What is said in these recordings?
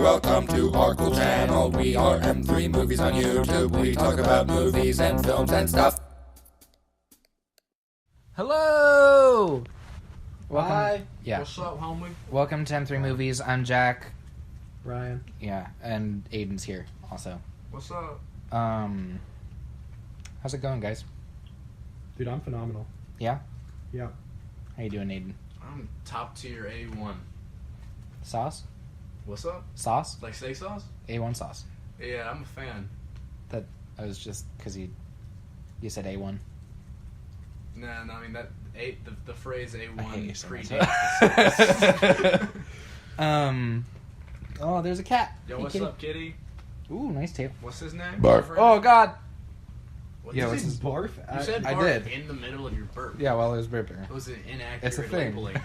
welcome to our cool channel. We are M3 Movies on YouTube. We talk about movies and films and stuff. Hello! Welcome. Hi. Yeah. What's up, homie? Welcome to M3 Movies. I'm Jack. Ryan. Yeah, and Aidan's here also. What's up? How's it going, guys? Dude, I'm phenomenal. Yeah? Yeah. How you doing, Aidan? I'm top tier A1. Sauce? What's up? Sauce? Like steak sauce? A1 sauce. Yeah, I'm a fan. That I was just because you said A1. Nah, no, I mean the phrase I hate you A1 so much. predates. Oh, there's a cat. Yo, Hey, what's kitty. up, kitty? Ooh, nice tail. What's his name? Barf. Oh God. What Yeah, did what's you his barf? You said I barf did. in the middle of your burp. Yeah, while I was burping. It was an inaccurate It's a thing. labeling.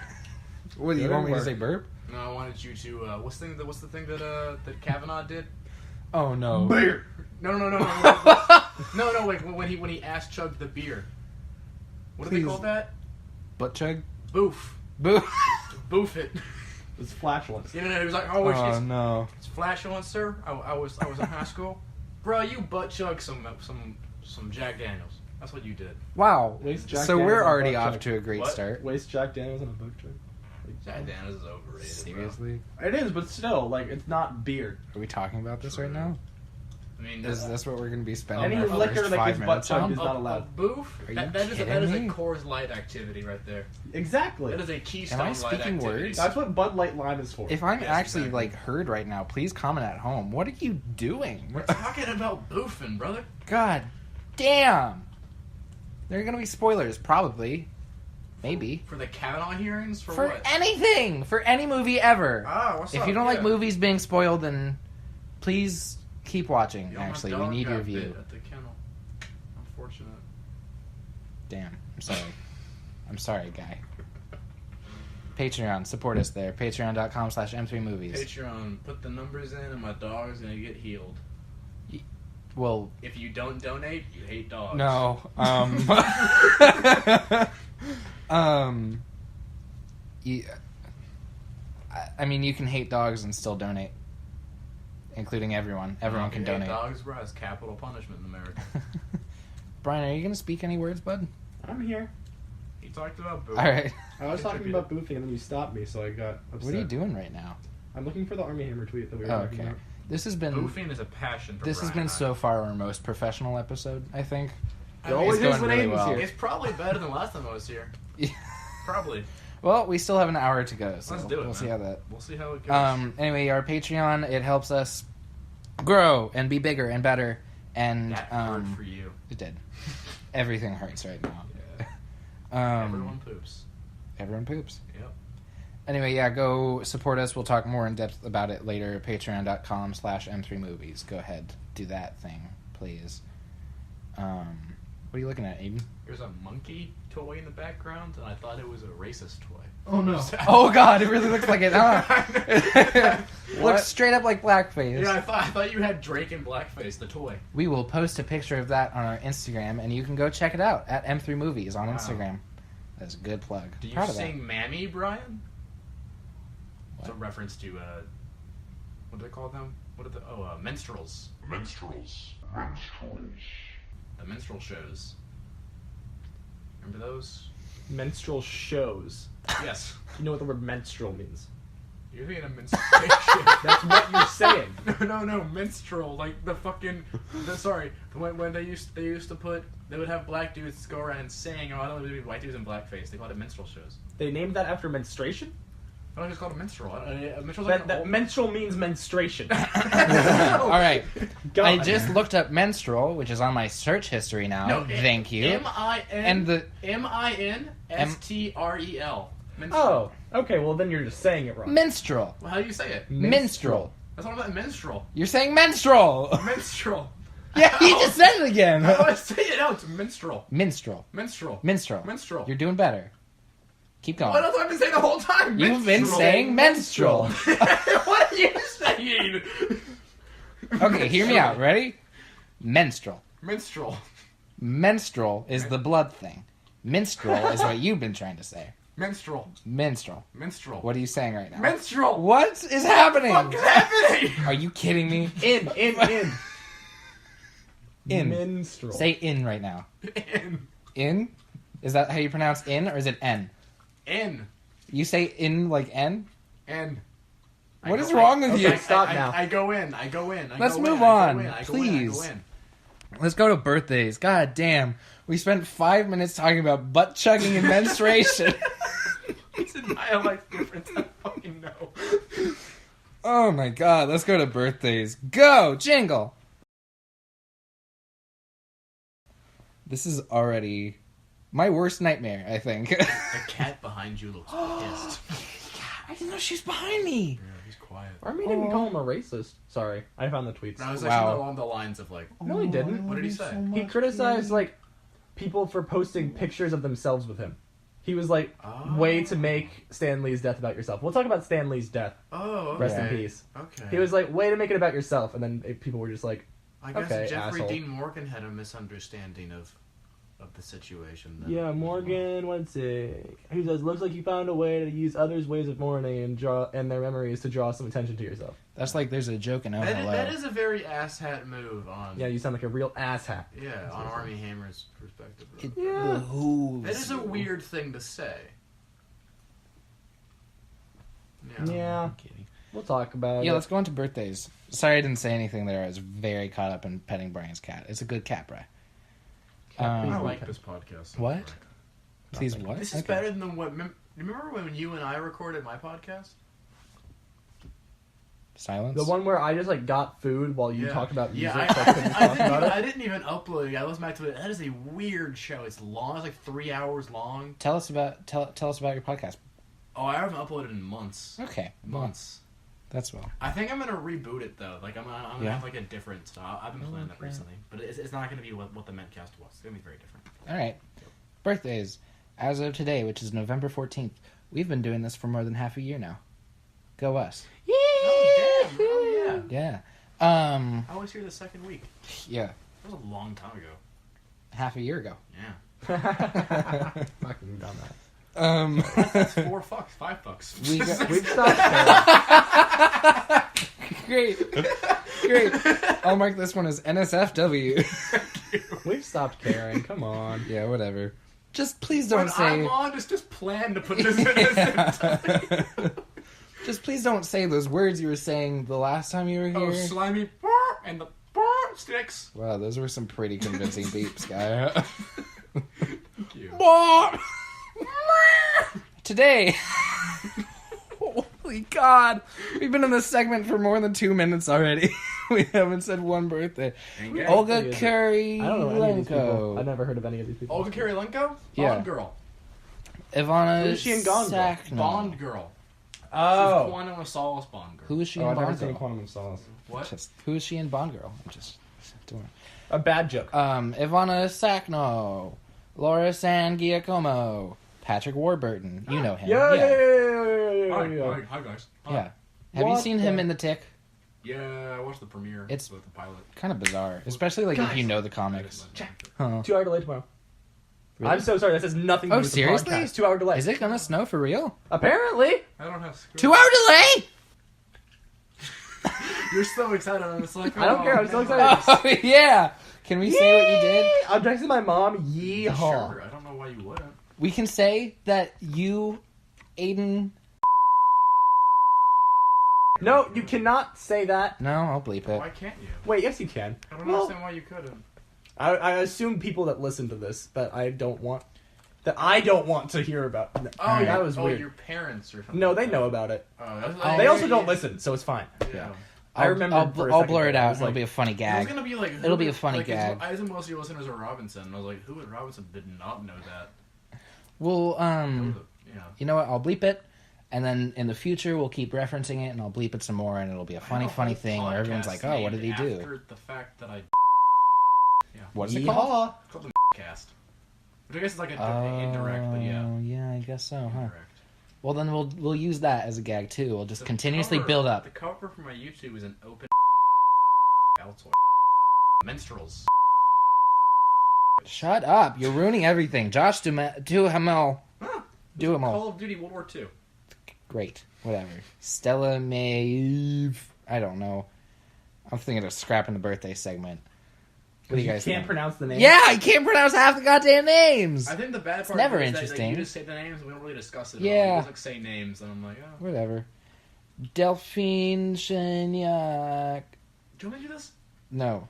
What do you want me to say? Burp? No, I wanted you to. What's the thing that Kavanaugh did? Oh no. Beer. No. No, wait. When he ass chugged the beer. What do they Please. call that? Butt chug. Boof. Boo. Boof it. It's flatulence. You know, he was like, "Oh, it's no. It's flatulence, sir. I was in high school, bro. You butt chug some Jack Daniels. That's what you did. Wow. Waste Jack So we're Daniels on already butt off chug. to a great What? start. Waste Jack Daniels on a book trip. Jack Daniels is overrated. Seriously? It is, but still, like, it's not beer. Are we talking about this right now? Bro. I mean, Is this what we're going to be spending Any our liquor first that 5 gets butt minutes chugged on? is not allowed. Boof. Are you That is a kidding me? Coors Light activity right there. Exactly. That is a Keystone Am I Light speaking activity. words? That's what Bud Light Lime is for. If I'm Yes, actually exactly. like heard right now, please comment at home. What are you doing? We're talking about boofing, brother. God damn. There are going to be spoilers, probably. Maybe. For the Kavanaugh hearings, for For what? anything! For any movie ever. Ah, what's If up? you don't like Yeah. movies being spoiled, then please keep watching, Yo, my actually. We dog need got your bit view. at the kennel. Unfortunate. Damn. I'm sorry. I'm sorry, guy. Patreon. Support us there. Patreon.com/M3movies. Patreon, put the numbers in and my dog's gonna get healed. Well, If you don't donate, you hate dogs. no. You, I mean, you can hate dogs and still donate. Including everyone. Everyone can You hate donate. dogs, bro, it's capital punishment in America. Brian, are you going to speak any words, bud? I'm here. He talked about boof. Alright. I was talking about boofing and then you stopped me, so I got upset. What are you doing right now? I'm looking for the Army Hammer tweet that we were Oh, talking okay. about. This has been... Boofing is a passion for This has Brian been and I. so far our most professional episode, I think. I It mean, always it's is going when really Aiden's well. here. It's probably better than last time I was here. Probably. Well, we still have an hour to go, so Let's do it, we'll man. see how that... We'll see how it goes. Anyway, our Patreon, it helps us grow and be bigger and better, and that hurt for you. it did. Everything hurts right now. Everyone poops. Everyone poops. Yep. Anyway, yeah, go support us. We'll talk more in depth about it later. Patreon.com/M3movies. Go ahead, do that thing, please. What are you looking at, Aiden? There's a monkey toy in the background, and I thought it was a racist toy. Oh no. Oh God, it really looks like it. Huh? What? Looks straight up like blackface. Yeah, I thought you had Drake in blackface, the toy. We will post a picture of that on our Instagram, and you can go check it out at M3Movies on Wow. Instagram. That's a good plug. Do you Proud of sing Mammy, Brian? It's a What? reference to, what do they call them? Minstrels. The minstrel shows. Remember those? Menstrual shows. Yes. You know what the word menstrual means. You're thinking of menstruation. That's what you're saying. No, minstrel, like the fucking. When they used to put, they would have black dudes go around and sing, or I don't know, white dudes in blackface. They called it minstrel shows. They named that after menstruation? I don't know, it's called a minstrel. A minstrel's That, like that menstrual means menstruation. All right. God. I just looked up menstrual, which is on my search history now. No, Thank you. And the Minstrel. Oh, okay, well then you're just saying it wrong. minstrel. Well, how do you say it? Minstrel. That's what I'm about. Minstrel. You're saying menstrual. Minstrel. Yeah, you just said it again. How do I say it out? It's minstrel. Minstrel. Minstrel. Minstrel. Minstrel. You're doing better. Keep going. What else have I been saying the whole time? You've been Minstrel. saying menstrual. What are you saying? Okay, hear me out. Ready? Menstrual. Minstrel. Menstrual is the blood thing. Minstrel is what you've been trying to say. Menstrual. Minstrel. Minstrel. What are you saying right now? Menstrual. What is happening? What is happening? Are you kidding me? In. In. Minstrel. Say in right now. In. In? Is that how you pronounce in, or is it N? In. You say in like N? In. What is wrong with you? Okay, stop now. I go in. Let's move I on, go in, I go please. in. Let's go to birthdays. God damn. We spent 5 minutes talking about butt chugging and menstruation. It's a dialect difference. I fucking know. Oh my god. Let's go to birthdays. Go! Jingle! This is already my worst nightmare, I think. The cat behind you looks pissed. I didn't know she was behind me. Yeah, he's quiet. Army didn't call him a racist. Sorry, I found the tweets. I was Wow. actually along the lines of like, No, he didn't. What did he say? He criticized like people for posting pictures of themselves with him. He was like, way to make Stan Lee's death about yourself. We'll talk about Stan Lee's death. Oh, okay. Rest in peace. Okay. He was like, way to make it about yourself. And then people were just like, I guess okay, Jeffrey asshole. Dean Morgan had a misunderstanding of the situation. Then. yeah, Morgan, what's it? He says, looks like you found a way to use others' ways of mourning and their memories to draw some attention to yourself. That's like there's a joke in Oh Hello. That is a very asshat move on. Yeah, you sound like a real asshat. Yeah, on Armie Hammer's perspective. It Yeah. behooves That is a you. weird thing to say. Yeah, I'm kidding. we'll talk about it. Yeah, let's go on to birthdays. Sorry I didn't say anything there. I was very caught up in petting Brian's cat. It's a good cat, Brian. I like this podcast. What? Please what? This is Okay. better than what... Remember when you and I recorded my podcast? Silence? The one where I just like got food while you talked about music. Yeah, so I couldn't talk about it. I didn't even upload it. I listened back to it. That is a weird show. It's long. It's like 3 hours long. Tell us about your podcast. Oh, I haven't uploaded in months. Okay. Months. That's well. I think I'm gonna reboot it though. Like I'm gonna Yeah? have like a different style. I've been planning that recently, but it's not gonna be what the Metcast was. It's gonna be very different. All right. Birthdays. As of today, which is November 14th, we've been doing this for more than half a year now. Go us. Oh damn! Oh yeah. Yeah. I was here the second week. Yeah. That was a long time ago. Half a year ago. Yeah. Fucking done that. That's $4, $5. We've stopped caring. Great. I'll mark this one as NSFW. We've stopped caring. Come on. Yeah, whatever. Just please don't When say... I'm on, just plan to put this in as Just please don't say those words you were saying the last time you were here. Oh, slimy and the sticks. Wow, those were some pretty convincing beeps, guy. Thank you. Today, holy God, we've been in this segment for more than 2 minutes already. We haven't said one birthday. Okay. Olga Is it? I don't know any of these people. Kurylenko, I've never heard of any of these people. Olga Kurylenko? Yeah. Bond girl. Ivana Who is she in Gone Girl? Sackno. Bond girl. She's Oh. Quantum of Solace Bond girl. Who is she Oh, in I've never Bond seen Girl? Quantum of Solace. What? Who is she in Bond Girl? I'm just doing. A bad joke. Ivana Sackno, Laura San Giacomo, Patrick Warburton. You know him. Yeah. Hi guys. Yeah. Have you What seen him in The Tick? Yeah, I watched the premiere. It's- with the pilot. Kind of bizarre, especially like if Guys. you know the comics. Huh. 2 hour delay tomorrow. Really? I'm so sorry. This has nothing to do Oh, with the seriously? podcast. 2 hour delay. Is it gonna snow for real? Apparently. I don't have script. 2 hour delay? You're so excited. I'm just like, I don't care, I'm so excited. Oh yeah. Can we say what you did? I'm texting my mom. Yeehaw. Sure, I don't know why you wouldn't. We can say that you, Aidan. No, you cannot say that. No, I'll bleep it. Why can't you? Wait, yes, you can. I don't Well, understand why you couldn't. I assume people that listen to this that I don't want to hear about. Alright. That was weird. Your parents or something. No, like they that. know about it. Oh, that's, Oh, They also yeah, don't yeah. listen, so it's fine. Yeah. I remember. I'll blur it out. It'll be a funny Oh, gag. It was gonna be like. It'll be a funny like, gag. I assume most of your listeners are Robinson. And I was like, who at Robinson did not know that? Well, Yeah. you know what? I'll bleep it, and then in the future we'll keep referencing it, and I'll bleep it some more, and it'll be a funny, funny thing where everyone's like, "Oh, what did he do?" After the fact that I What is it called? called the cast, which I guess is like a indirect, but yeah, Oh, yeah, I guess so, huh? indirect. Well, then we'll use that as a gag too. We'll just The continuously cover- build up. The cover for my YouTube is an open Altoid. Menstruals. Shut up! You're ruining everything, Josh Duhamel. Do them all. Call of Duty World War II. Great. Whatever. Stella May... I don't know. I'm thinking of scrapping the birthday segment. What do you guys can't think? pronounce the name. Yeah, I can't pronounce half the goddamn names. I think the bad part never is that interesting. you just say the names and we don't really discuss it. Yeah. At all. You just like say names and I'm like, oh. Whatever. Delphine Chignac. Do you want me to do this? No.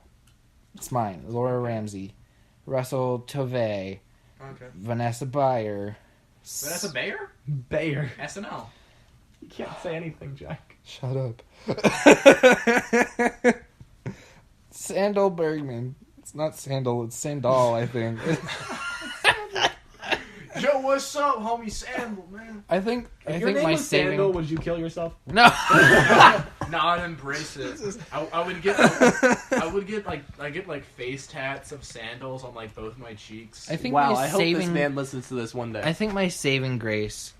It's mine. Laura Ramsey. Russell Tovey. Okay. Vanessa Bayer. Vanessa Bayer? Bayer. SNL. You can't say anything, Jack. Shut up. Sandal Bergman. It's not Sandal, it's Sandal, I think. Yo, what's up, homie Sandal, man? I think If your name my was saving... Sandal, would you kill yourself? No. No, I'd embrace it. I would get like face tats of sandals on like both my cheeks. I think Wow, my I hope saving... this man listens to this one day. I think my saving grace,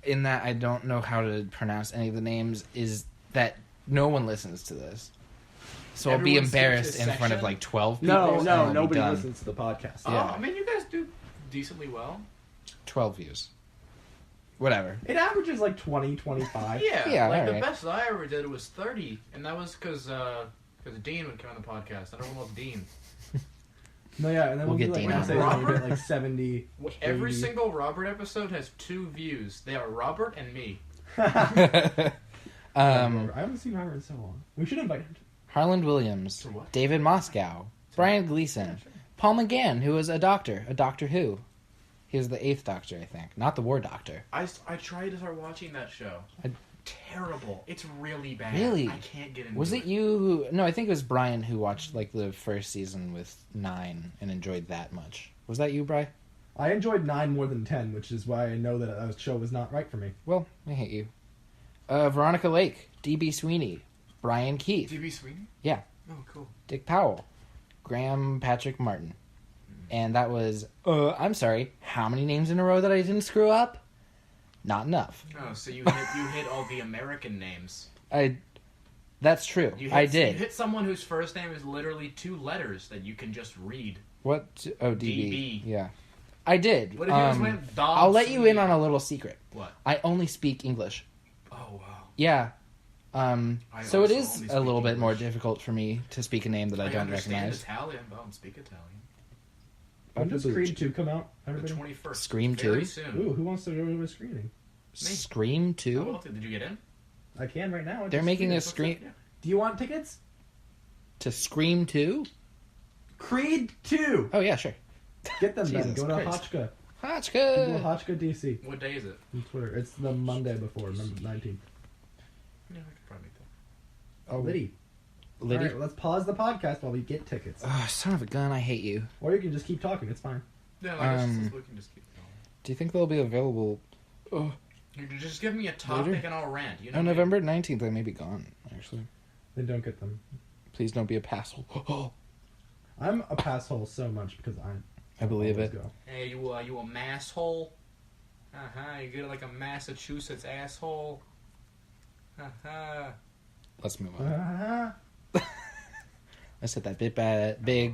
in that I don't know how to pronounce any of the names, is that no one listens to this. So I'll be Everyone skips embarrassed this in front of section? like 12 people. No, and I'll be nobody done. listens to the podcast. Oh, Yeah. I mean, you guys do decently well. 12 views. Whatever. It averages like 20, 25. Yeah, like the alright. best I ever did was 30, and that was because Dean would come on the podcast. I don't know Dean. No, yeah, and then We'll we'll, get do Dean like on. Wednesdays and you Robert? get like 70. Every 80. single Robert episode has 2 views. They are Robert and me. I haven't seen Robert in so long. We should invite him. Harland Williams. For what? David Moscow. Brian Gleason. Paul McGann, who was a Doctor Who. He was the 8th Doctor, I think. Not the War Doctor. I tried to start watching that show. Terrible. It's really bad. Really? I can't get into Was it you who... No, I think it was Brian who watched like the first season with 9 and enjoyed that much. Was that you, Brian? I enjoyed 9 more than 10, which is why I know that that show was not right for me. Well, I hate you. Veronica Lake. D.B. Sweeney. Brian Keith. DB Sweeney? Yeah. Oh, cool. Dick Powell. Graham Patrick Martin. And that was... I'm sorry. How many names in a row that I didn't screw up? Not enough. Oh, so you hit all the American names. That's true. You I did. You hit someone whose first name is literally 2 letters that you can just read. What? Oh, DB. DB. Yeah. I did. What if yours went Dog I'll let you in Sweeney? on a little secret. What? I only speak English. Oh, wow. Yeah. I So it also is only a speak little bit more English. difficult for me to speak a name that I don't understand recognize. Italian, but I don't speak Italian. When does Creed 2 come out? The Everybody? 21st. Scream Very 2? soon. Ooh, who wants to go to a screening? Scream Oh, 2? well, did you get in? I can right now. They're making a What's that? Scream... Yeah. Do you want tickets? To Scream 2? Creed 2! Oh, yeah, sure. Get them then. Jesus Go to Christ. Hotchka. Hotchka! Google Hotchka DC What day is it? on Twitter. It's the Monday before, November 19th. Yeah, I could probably make that. Oh, Liddy. Liddy? Alright, well, let's pause the podcast while we get tickets. Oh, son of a gun, I hate you. Or you can just keep talking. It's fine. Yeah, like I Um, guess we can just keep going. Do you think they'll be available... Oh, You can just give me a topic Later? and I'll rant. You know on me. November 19th, I may be gone, actually. Then don't get them. Please don't be a passhole. Oh, I'm a passhole so much because I believe always it. go. Hey, you a masshole? You get like a Massachusetts asshole? Let's move on. Let's hit that big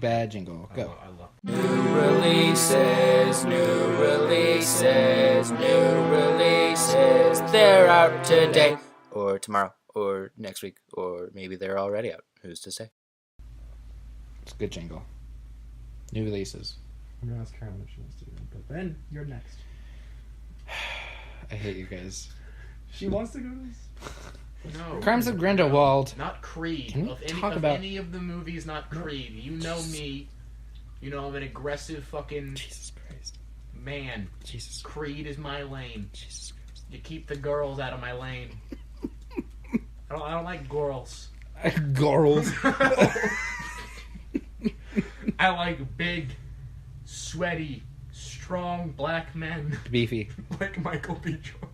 bad jingle. Go. I love. New releases, new releases, new releases. They're out today, or tomorrow, or next week, or maybe they're already out. Who's to say? It's a good jingle. New releases. I'm gonna ask Karen if she wants to do it, but then you're next. I hate you guys. She wants to go to this? No. Crimes of Grindelwald. Not Creed. Can we Of any talk of about- any of the movies, not Creed. You know me. You know I'm an aggressive fucking Jesus Christ. man. Jesus Christ. Creed is my lane. Jesus Christ. You keep the girls out of my lane. I don't like girls. Girls. I like big, sweaty, strong black men Beefy. like Michael B. Jordan.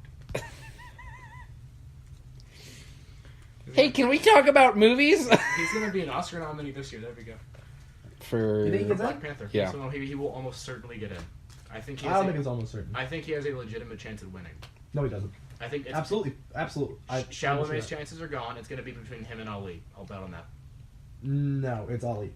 Hey, can we talk about movies? He's gonna be an Oscar nominee this year. There we go. For You think For Is Black that- Panther. Yeah. So he will almost certainly get in. I think he I has. don't think it's almost certain. I think he has a legitimate chance at winning. No, he doesn't. I think it's, Absolutely. Chalamet's chances are gone. It's going to be between him and Ali. I'll bet on that. No, it's Ollie.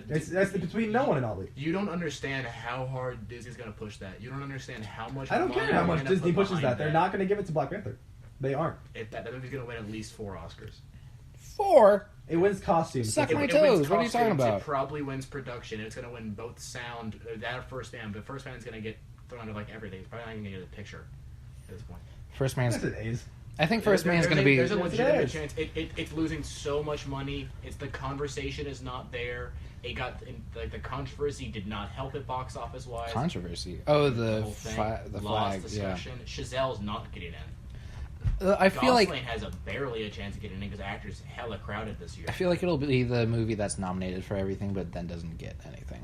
That's between no one and Ollie. You don't understand how hard Disney's gonna push that. You don't understand how much. I don't money care how they're much gonna Disney put pushes behind that. They're not going to give it to Black Panther. They aren't. That movie's gonna win at least 4 Oscars. 4? It wins costumes. Suck It- my it wins toes. What are you talking costumes, about? It probably wins production. It's gonna win both sound. That First Man, but First Man's gonna get thrown under like everything. It's probably not even gonna get a picture at this point. First Man's. That's an A's. I think First Man's going to be. There's a Yes, it legitimate is. chance. It's losing so much money. It's the conversation is not there. It got like the controversy did not help it box office wise. Controversy. Oh, the whole thing, the lost flag. Yeah. discussion. Chazelle's not getting in. I feel like Gosling has barely a chance of getting in because actors hella crowded this year. I feel like it'll be the movie that's nominated for everything, but then doesn't get anything.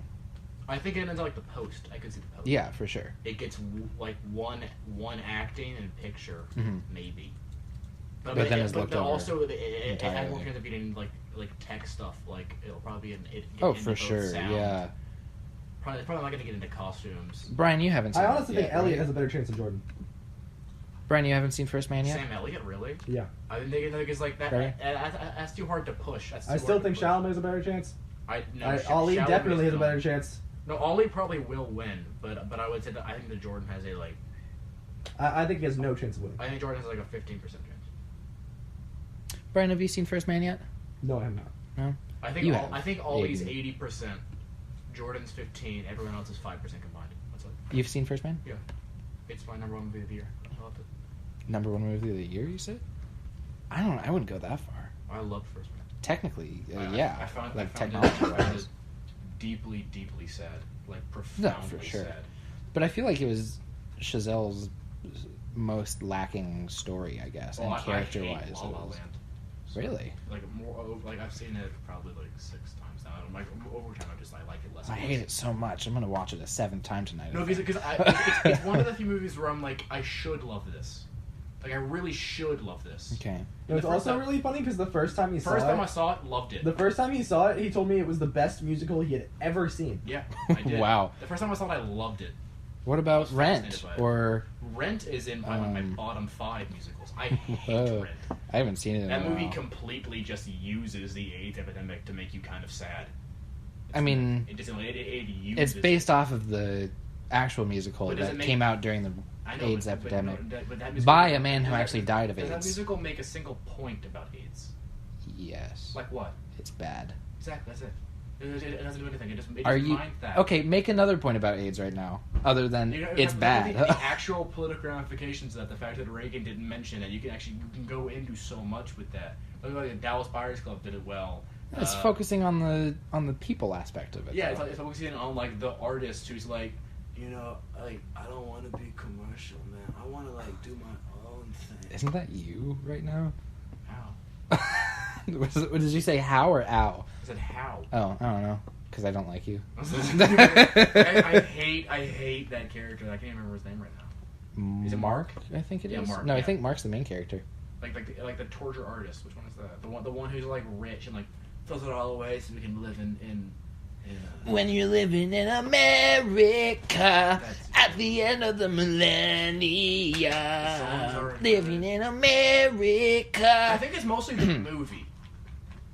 I think it ends like the Post. I could see the Post. Yeah, for sure. It gets like one acting and picture Mhm. maybe. But then it's looked over also it has more entirely. chance of getting like tech stuff. Like it'll probably get Oh, into for both sure. sound. Yeah. Probably not going to get into costumes. Brian, you haven't seen I it honestly yet, think Elliot right? has a better chance than Jordan. Brian, you haven't seen First Man yet? Sam Elliott, really? Yeah. I think it's like that. Really? That's too hard to push. That's too I still hard to think push. Chalamet has a better chance. Ollie Chalamet's definitely has a gone. better chance. No, Ollie probably will win, but I would say that I think that Jordan has a like. I think he has no chance of winning. I think Jordan has like a 15% chance. Brian, have you seen First Man yet? No, I have not. No. I think You have. I think Ollie's Aidan. 80%, Jordan's 15, everyone else is 5% combined. That's it. You've seen First Man? Yeah, it's my number one movie of the year. I loved it. Number 1 movie of the year, you said? I don't know. I wouldn't go that far. I loved First Man. Technically, I yeah. found like it technology-wise. deeply, deeply sad, like No, profoundly for sure. sad. But I feel like it was Chazelle's most lacking story, I guess, and I character-wise. hate La it La was- Land. Really? Like like I've seen it probably like 6 times now. I'm like over time, I like it less. I and hate less. it so much. I'm gonna watch it a 7th time tonight. No, I think. because it's one of the few movies where I'm like, I should love this. Like I really should love this. Okay. It And was the first also time- really funny because the first time he saw First time it, I saw it, loved it. the first time he saw it, he told me it was the best musical he had ever seen. Yeah, I did. Wow. The first time I saw it, I loved it. What I about was Rent? fascinated by it. Or Rent is in my bottom 5 musicals. I hate Whoa. Rent. I haven't seen it in That a movie while. completely just uses the AIDS epidemic to make you kind of sad. I mean, it doesn't. It uses It's based off of the actual musical But does that it make- came out during the I know, AIDS but epidemic but that musical- by a man who does that- actually died of Does that AIDS. musical make a single point about AIDS? Yes. Like what? It's bad. Exactly. That's it. It doesn't do anything. It just Are you minds that. okay? Make another point about AIDS right now, other than You know, it's the bad. actual political ramifications of that, the fact that Reagan didn't mention it, you can go into so much with that. Look like the Dallas Buyers Club did it well. It's focusing on the people aspect of it. Yeah, though. it's focusing on like the artist who's like, you know, like I don't want to be commercial, man. I want to like do my own thing. Isn't that you right now? How? What did you say? How or ow? I said how. Oh, I don't know. Because I don't like you. I hate that character. I can't even remember his name right now. Is it Mark? I think it is. Yeah, Mark, No, I yeah. think Mark's the main character. Like the torture artist. Which one is that? The one who's like rich and like throws it all away so we can live in When you're living in America at the end of the millennia, songs are- living in America. I think it's mostly the movie.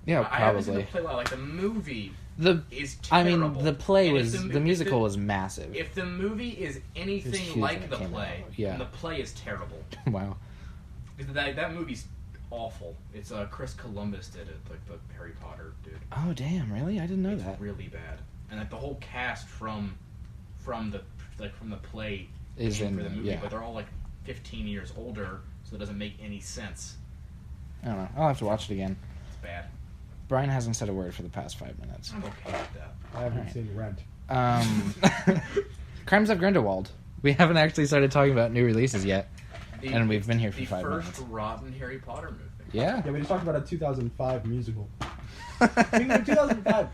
Yeah, I haven't seen the probably. play. Like the movie The is I terrible. mean, the play And was if the musical was massive. If the movie is It was anything huge like when the it came play, out, yeah. then the play is terrible. Wow. Because that movie's awful. It's Chris Columbus did it, like the Harry Potter dude. Oh damn! Really? I didn't know It's that. really bad. And like the whole cast from the play Is came in for the the- movie, yeah. but they're all like 15 years older, so it doesn't make any sense. I don't know. I'll have to watch it again. It's bad. Brian hasn't said a word for the past 5 minutes. I'm okay with that. I haven't Alright. seen Rent. Crimes of Grindelwald. We haven't actually started talking about new releases yet, and we've been here for the 5 first minutes. rotten Harry Potter movie. Yeah. Yeah, we just talked about a 2005 musical. I mean, 2005.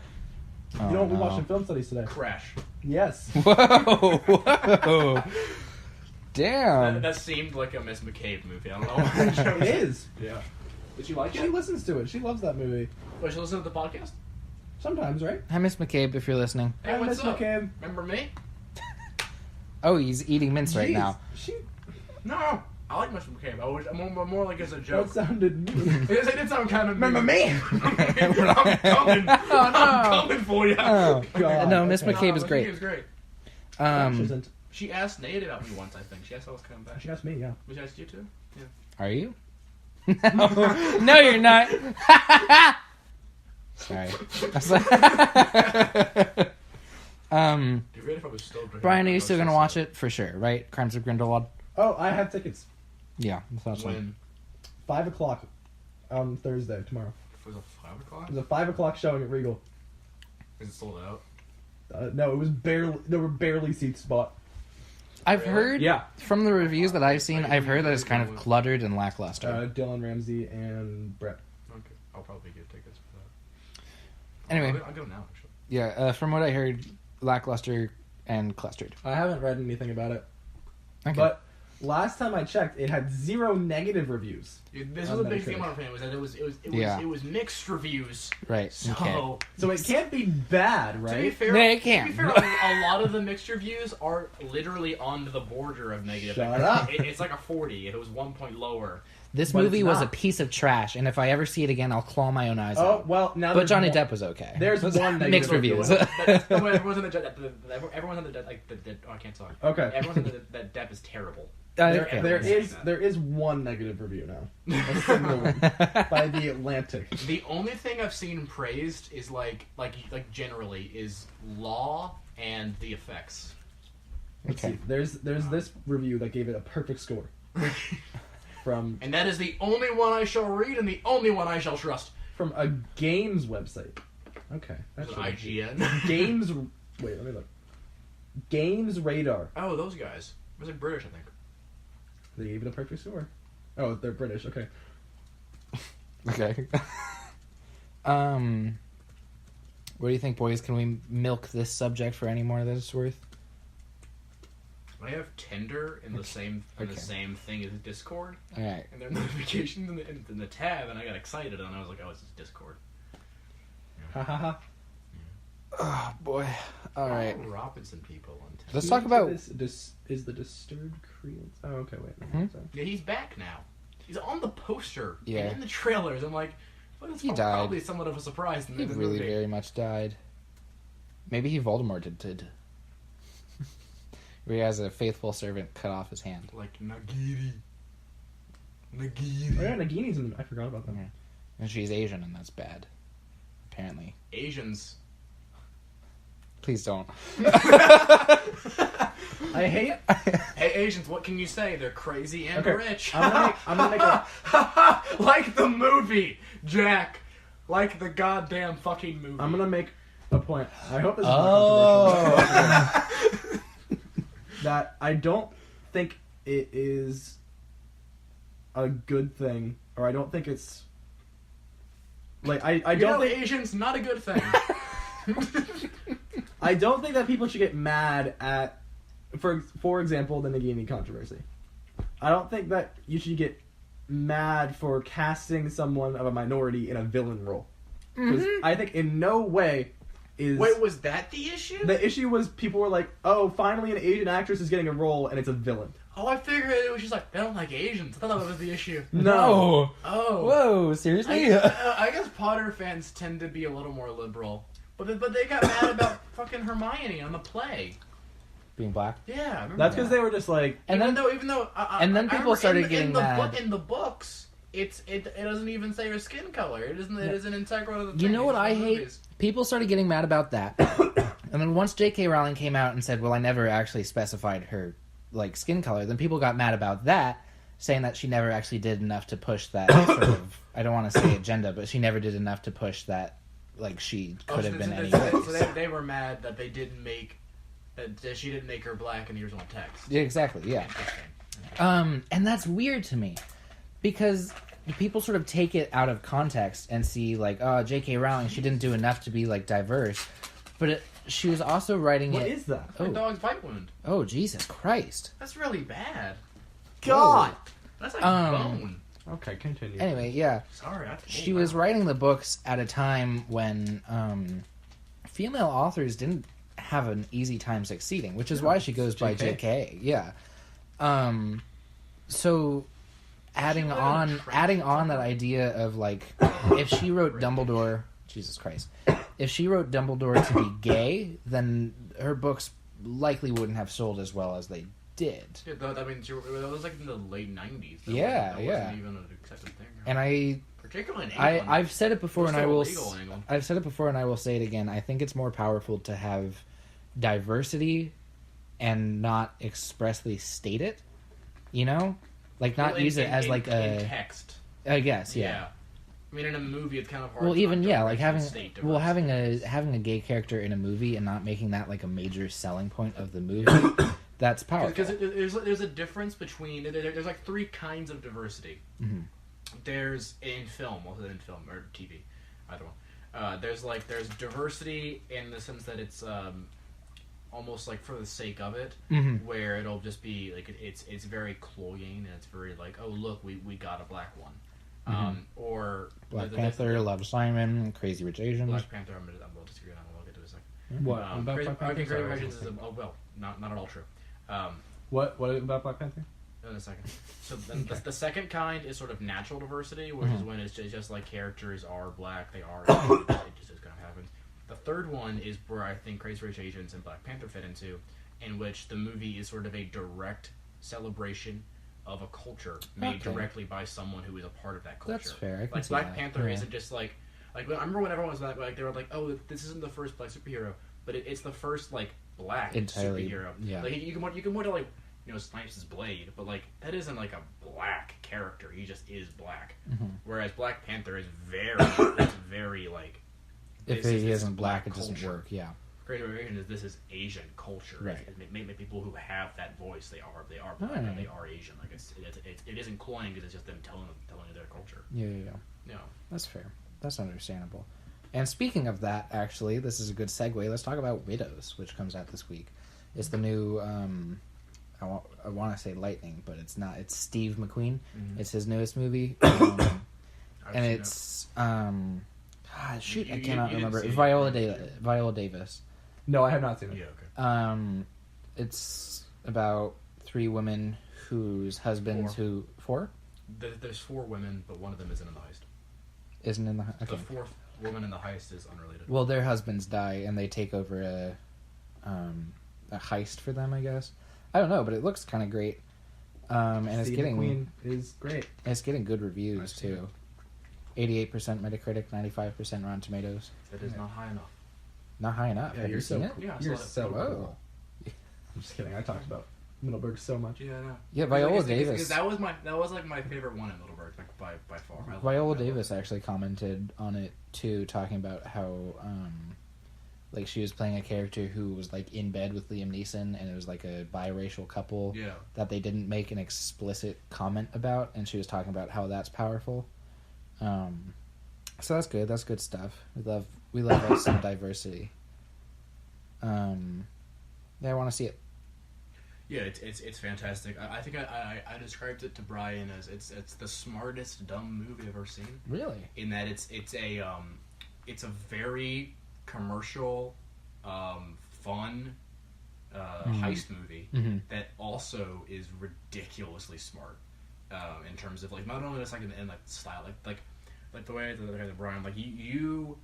Oh, You know what we no. watched in film studies today? Crash. Yes. Whoa! Whoa! Damn. That seemed like a Miss McCabe movie. I don't know why. It is. Yeah. Did you like She it? listens to it. She loves that movie. Wait, you listen to the podcast? Sometimes, right? Hi, Miss McCabe, if you're listening. Hey, Hi, what's Miss up? McCabe. Remember me? Oh, he's eating mints right Jeez, now. She. No. I like Mr. McCabe. More like as a joke. That sounded mean. It did sound kind of Remember me? I'm coming. I'm coming for you. Oh, God. No, Miss Okay. McCabe is Miss great. McCabe's great. She isn't. She asked Nate about me once, I think. She asked if I was coming back. She asked me, yeah. She asked you too? Yeah. Are you? No, you're not. Sorry. If I was still drinking, Brian, are you I still would gonna say watch so. it for sure? Right? Crimes of Grindelwald. Oh, I have tickets. Yeah, I thought so. When? 5 o'clock on Thursday, tomorrow. Was it 5 o'clock? It was a 5 o'clock showing at Regal. Is it sold out? No, it was barely. There were barely seats spot. I've Really? heard Yeah. from the reviews that I've seen, I've heard that it's kind of cluttered and lackluster. Dylan Ramsey and Brett. Okay. I'll probably get tickets for that. Anyway, I'll go now, actually. yeah, from what I heard, lackluster and clustered. I haven't read anything about it, Okay. but last time I checked, it had 0 negative reviews. This On was a big Metacritic. thing on our fan was that it was mixed reviews. Right. So Okay. So it can't be bad, to be right? fair, No, it to can't. be fair, a lot of the mixed reviews are literally on the border of negative. Shut up. It's like a 40. It was 1 point lower. This But movie it's was a not. piece of trash, and if I ever see it again, I'll claw my own eyes Oh out. well, now. But there's Johnny one- Depp was okay. There's one negative mixed review. reviews. Everyone's on the like the I can't talk. Okay. Everyone's on that Depp is terrible. Okay. There is one negative review now. A single one by The Atlantic. The only thing I've seen praised is like generally is Law and the effects. Let's Okay. see. There's this review that gave it a perfect score. From And that is the only one I shall read and the only one I shall trust. a games website. Okay. That's That's an really- IGN. Games. Wait, let me look. Games Radar. Oh, those guys. It was like British, I think. They gave it a perfect score. Oh, they're British. Okay. Okay. What do you think, boys? Can we milk this subject for any more that it's worth? I have Tinder in the same Okay. thing as Discord, All right. and there are notifications in the tab, and I got excited, and I was like, oh, it's just Discord. Ha ha ha. Oh boy. All right. Paul Robinson people on Tinder. Let's talk about. Is the Disturbed Koreans? Oh, okay. Wait. Hmm? Sorry. Yeah, he's back now. He's on the poster Yeah. and in the trailers. I'm like, well, it's He died. probably somewhat of a surprise in He the really movie. very much died. Maybe he Voldemorted. Where he has a faithful servant cut off his hand. Like Nagiri. Oh yeah, Nagini's in. I forgot about them. Yeah. And she's Asian, and that's bad. Apparently. Asians. Please don't. I hate. Hey, Asians, what can you say? They're crazy and Okay, rich. I'm gonna make a. Like the movie, Jack. Like the goddamn fucking movie. I'm gonna make a point. I hope this is Oh. not controversial. That I don't think it is a good thing, or I don't think it's like I You don't know, think Asians, not a good thing. I don't think that people should get mad at, for example, the Nagini controversy. I don't think that you should get mad for casting someone of a minority in a villain role. Because I think in no way is... Wait, was that the issue? The issue was people were like, oh, finally an Asian actress is getting a role and it's a villain. Oh, I figured it was just like, they don't like Asians. I thought that was the issue. No. Oh. Whoa, seriously? I guess Potter fans tend to be a little more liberal. But they got mad about fucking Hermione on the play. Being black? Yeah, I remember That's that. because they were just like... And even then though and then I people remember started in getting the mad. in the books, it doesn't even say her skin color. It isn't integral to the thing. You know what It's I in the hate? movies. People started getting mad about that. And then once J.K. Rowling came out and said, well, I never actually specified her like skin color, then people got mad about that, saying that she never actually did enough to push that sort of, I don't want to say agenda, but she never did enough to push that, like, she could have been any So race. they were mad that they didn't make that she didn't make her black in the original text. Yeah, exactly, yeah. Interesting. And that's weird to me, because people sort of take it out of context and see, like, oh, J.K. Rowling, she didn't do enough to be, like, diverse, but she was also writing What it... is that? My Oh. dog's bite wound. Oh, Jesus Christ. That's really bad. God! That's like Um, bone. Okay, continue. Anyway, yeah. Sorry, She was writing the books at a time when female authors didn't have an easy time succeeding, which is why she goes by JK. JK. Yeah. So, adding She on went on a adding train. on that idea of like, if she wrote Dumbledore, Jesus Christ, if she wrote Dumbledore to be gay, then her books likely wouldn't have sold as well as they did. Yeah, I mean, that was like in the late 90s. Yeah, that yeah. wasn't even an accepted thing. And Particularly in England. I've said it before, and I will. Illegal in England. I've said it before, and I will say it again. I think it's more powerful to have diversity and not expressly state it. You know, like not Well, use it as like in a text. I guess, yeah. I mean, in a movie, it's kind of hard. Well, to even not like having state having diversity. a gay character in a movie and not making that like a major selling point of the movie, that's powerful. Because there's a difference between there's like three kinds of diversity. Mm-hmm. There's in film, also in film or TV, either one. There's diversity in the sense that it's almost like for the sake of it, Mm-hmm. where it'll just be like it's very cloying and it's very like, oh look, we got a black one. Or Black Panther, Love Simon, Crazy Rich Asians. Black Panther, I'm gonna disagree on that. We'll get to it in a second. What I about think Black Panther? Crazy Sorry, Rich I Asians wasn't is not at all true. What about Black Panther? In a second. So then the second kind is sort of natural diversity, which is when it's just like characters are black, they are, it just kind of happens. The third one is where I think Crazy Rich Asians and Black Panther fit into, in which the movie is sort of a direct celebration of a culture made directly by someone who is a part of that culture. That's fair. I can Like see Black that. Panther Yeah. isn't just like I remember when everyone was like they were like, oh, this isn't the first black superhero, but it's the first like black Entirely, superhero. yeah. Like you can want to like, you know, Snipes' Blade, but like that isn't like a black character. He just is black. Mm-hmm. Whereas Black Panther is it's very like, If this he is isn't black, it culture. doesn't work. Yeah. Great Asian is this is Asian culture. Right. Maybe people who have that voice, they are black Alright. and they are Asian. Like it isn't cloying because it's just them telling you their culture. Yeah. No. That's fair. That's understandable. And speaking of that, actually, this is a good segue. Let's talk about Widows, which comes out this week. It's the new, I want to say Lightning, but it's not. It's Steve McQueen. Mhm. It's his newest movie. I've And seen it's, shoot, I You cannot didn't remember. see it. Viola Davis. No, I have not seen it. it. Yeah. Okay. It's about three women whose husbands Four? There's four women, but one of them isn't in the heist. Isn't in the... Okay. The fourth woman in the heist is unrelated. Well, their husbands die, and they take over a heist for them, I guess. I don't know, but it looks kind of great. And it's Steve getting McQueen is great. it's getting good reviews I've seen too. 88% Metacritic, 95% Rotten Tomatoes. That is not high enough. Not high enough. Yeah, Have you're you so seen it? Yeah, I You're saw it. so Whoa. cool. I'm just kidding. I talked about Middleburg so much. Yeah, I know. Yeah, Viola Because Davis. that was like my favorite one in Middleburg, like by far. I love Viola Middleburg. Davis actually commented on it too, talking about how like she was playing a character who was like in bed with Liam Neeson, and it was like a biracial couple Yeah. that they didn't make an explicit comment about, and she was talking about how that's powerful. So that's good. That's good stuff. We love us some diversity. Yeah, I want to see it. Yeah, it's fantastic. I think I described it to Brian as it's the smartest dumb movie I've ever seen. Really? In that it's a very commercial, fun heist movie Mm-hmm. that also is ridiculously smart in terms of like not only just like in like style like the way that Brian like you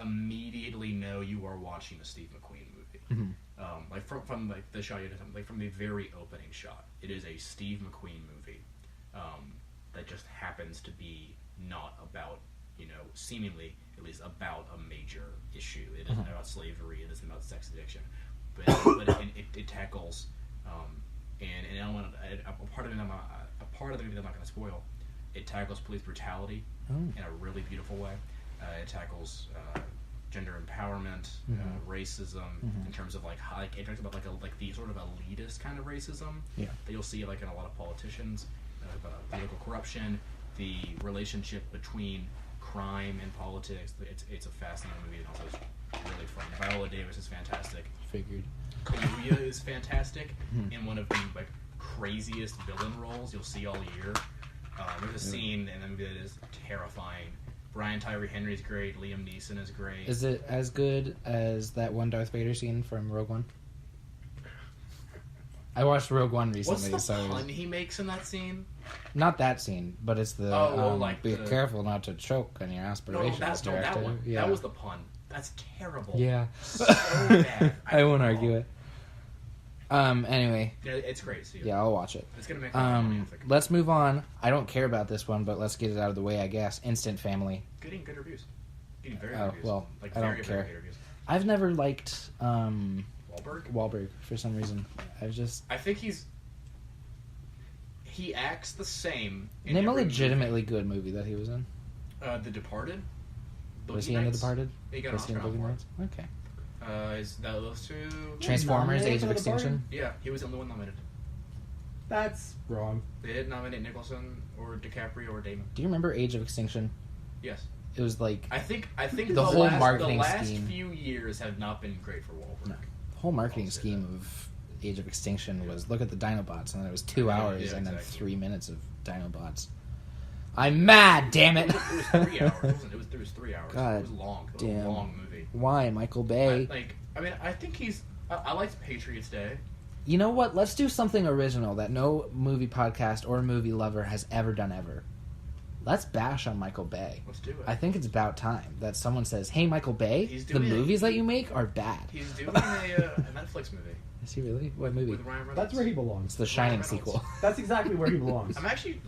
immediately know you are watching a Steve McQueen movie. Mm-hmm. Like from like the shot you did, like from the very opening shot, it is a Steve McQueen movie that just happens to be not about, you know, seemingly at least about a major issue. It isn't about slavery. It isn't about sex addiction, but it tackles and I want a part of it. A part of the movie that I'm not going to spoil. It tackles police brutality in a really beautiful way. It tackles gender empowerment, racism, in terms of like how it talks about like the sort of elitist kind of racism that you'll see like in a lot of politicians, political corruption, the relationship between crime and politics. It's a fascinating movie and also it's really fun. Viola Davis is fantastic. Figured. Kaluuya is fantastic in one of the like craziest villain roles you'll see all year. There's a scene in the movie that is terrifying. Brian Tyree Henry is great. Liam Neeson is great. Is it as good as that one Darth Vader scene from Rogue One? I watched Rogue One What's recently, the so pun he makes in that scene? not that scene, but it's the like be the- careful not to choke on your No, aspirations, that director. one. Yeah. That was the pun. That's terrible. Yeah. So bad. I won't know. argue it. Anyway, Yeah, it's great. So yeah, I'll watch it. It's gonna make a lot of money, I think. Let's move on. I don't care about this one, but let's get it out of the way, I guess. Instant Family. Getting good reviews. Getting very Oh, good reviews. well, like I don't very, care. very good reviews. I've never liked Wahlberg? Wahlberg for some reason. I think he acts the same in Name a every legitimately good movie that he was in. movie. The Departed. Was Boogie he in The Nights? Departed? He got an Was he in Oscar Boogie for it. Nights? Okay. Is that those two? Transformers: nominated Age of for The Extinction. Yeah, he was the only one nominated. That's wrong. They didn't nominate Nicholson or DiCaprio or Damon. Do you remember Age of Extinction? Yes, It was like I think The whole last, marketing the last scheme. few years have not been great for Wahlberg. No. the whole marketing I'll say scheme that. of Age of Extinction was look at the Dinobots, and then it was 2 Yeah, hours yeah, and then exactly. 3 minutes of Dinobots. I'm mad, damn it! It was 3 hours. It was 3 hours. God It was long. It was damn. a long movie. Why, Michael Bay? I think he's. I liked Patriots Day. You know what? Let's do something original that no movie podcast or movie lover has ever done ever. Let's bash on Michael Bay. Let's do it. I think it's about time that someone says, "Hey, Michael Bay, He's the doing it. movies that you make are bad." He's doing a Netflix movie Is he really? What movie? with Ryan Reynolds. That's where he It's belongs. the Shining Reynolds. sequel. That's exactly where he belongs. I'm actually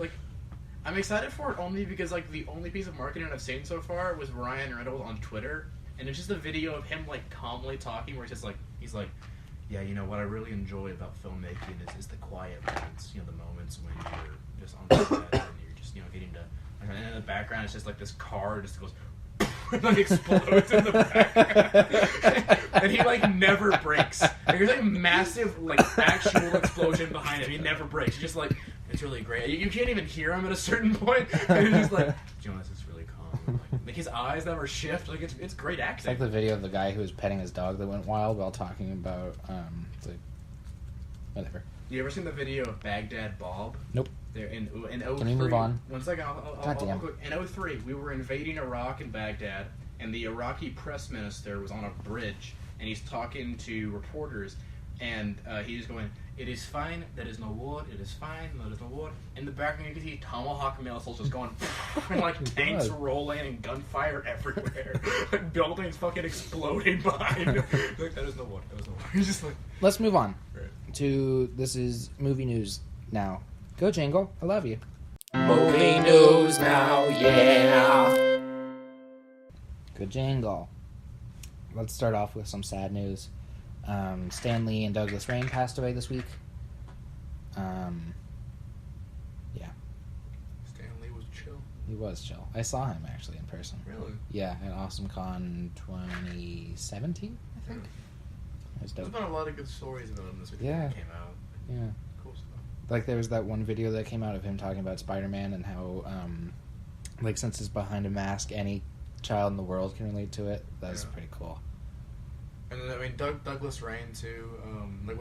I'm excited for it only because the only piece of marketing I've seen so far was Ryan Reynolds on Twitter, and it's just a video of him calmly talking, where he's like, yeah, what I really enjoy about filmmaking is the quiet moments, the moments when you're just on set and you're just getting to, and in the background it's just this car just goes. Explodes in the back, and he never breaks. There's massive actual explosion behind him. He never breaks. He's just it's really great. You can't even hear him at a certain point. And he's just Jonas is really calm. His eyes never shift. It's great It's acting. like the video of the guy who was petting his dog that went wild while talking about whatever. You ever seen the video of Baghdad Bob? Nope. There in 03. Can we move on? 1 second. I'll Goddamn. go. In 03, we were invading Iraq and Baghdad, and the Iraqi press minister was on a bridge, and he's talking to reporters, and he's going, "It is fine. There is no war. It is fine. There is no war." In the background, you can see tomahawk missiles just going, and tanks God. rolling and gunfire everywhere, buildings fucking exploding behind him. That is no war. That is no war. He's just Let's move on right. to this is movie news now. Go Jingle, I love you. Movie news now, yeah. Good Jingle. Let's start off with some sad news. Stan Lee and Douglas Rain passed away this week. Yeah, Stan Lee was chill. he was chill. I saw him actually in person. Really? Yeah, at AwesomeCon 2017, I think. It was There's dope. been a lot of good stories about him this week Yeah. that came out. Yeah. Cool stuff. Like there was that one video that came out of him talking about Spider-Man and how, since it's behind a mask, any child in the world can relate to it. That's Yeah. pretty cool. And then, Douglas Rain too.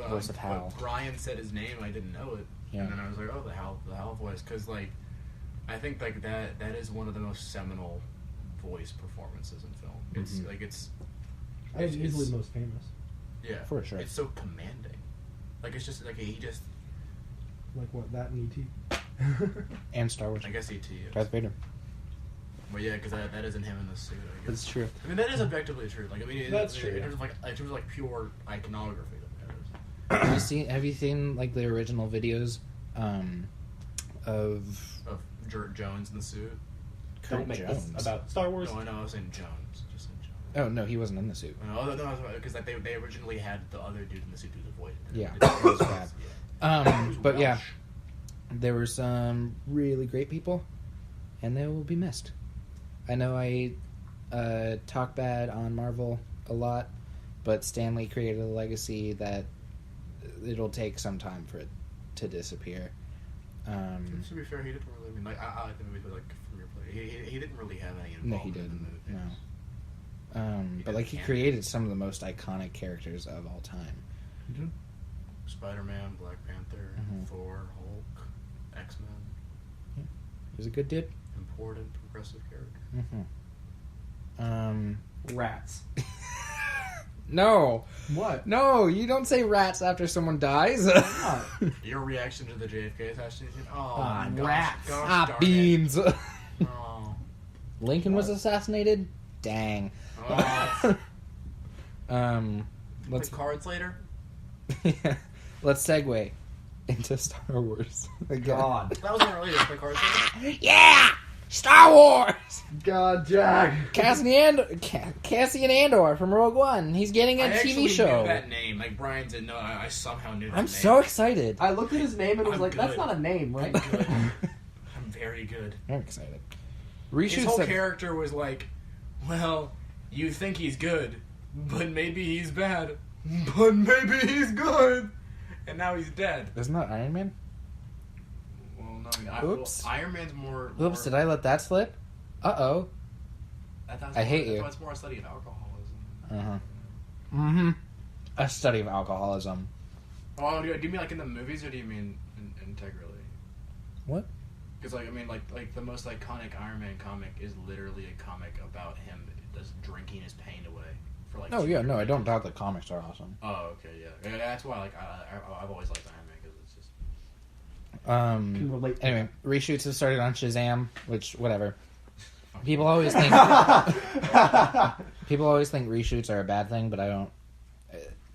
Voice of Hal. When Brian said his name, I didn't know it. Yeah. And then I was like, oh, the Hal voice, because I think that is one of the most seminal voice performances in film. It's Mhm. it's I think it's- easily the most famous. yeah, For sure. It's so commanding. It's just he just Like what? That and E.T. And Star Wars. I guess E.T. is. Darth Vader. Well, yeah, because that isn't him in the suit. I guess. That's true. I mean, that is objectively true. That's true, In yeah. terms of pure iconography, that matters. Have you seen the original videos of Of Jones in the suit. Kurt Don't make Jones? this about Star Wars. No, I know. I was saying Jones. Just saying Jones. Oh no, he wasn't in the suit. No, because they originally had the other dude in the suit do the voice. Yeah, It's- it was bad. Yeah. It was But yeah, Welsh. there were some really great people, and they will be missed. I know I talk bad on Marvel a lot, but Stan Lee created a legacy that it'll take some time for it to disappear. To be fair, he didn't really. I mean, I like the movie, but from your play, he didn't really have any No, he involvement in didn't. the movies. No. But he created some of the most iconic characters of all time. Spider-Man, Black Panther, Mhm. Thor, Hulk, X-Men, He was a good dude. important progressive character. Mm-hmm. Rats. No. What? No, you don't say rats after someone dies. Your reaction to the JFK assassination? Oh, Ah, gosh, rats. gosh darn Beans. it. Oh. Lincoln was assassinated? Dang. Oh. Let's Play cards later? let's segue into Star Wars. Again. God. That was unrelated. Play cards later? Yeah! Star Wars! God, Jack. Cassian Andor from Rogue One. He's getting a I TV actually show. knew that name. Like, Brian didn't know. I somehow knew that name. I'm so excited. I looked at his name and was I'm like, that's good. not a name, right? I'm good. I'm very good. I'm excited. His Reshoots whole that- character was like, well, you think he's good, but maybe he's bad, but maybe he's good, and now he's dead. Isn't that Iron Man? Well, no, I mean, Oops. Well, Iron Man's more. Oops, did I let that slip? Uh-oh. That's I hate you. It's more a study of alcoholism. Uh-huh. Mm-hmm. A study of alcoholism. Oh, do you mean like in the movies, or do you mean integrally? What? Because like I mean like the most iconic Iron Man comic is literally a comic about him just drinking his pain away for like. Oh, 2 yeah, no, I years. don't doubt the comics are awesome. Oh, okay, yeah. That's why like I've always liked Iron Man because it's just. Can relate to Anyway, reshoots have started on Shazam, which, whatever. People always think reshoots are a bad thing, but I don't.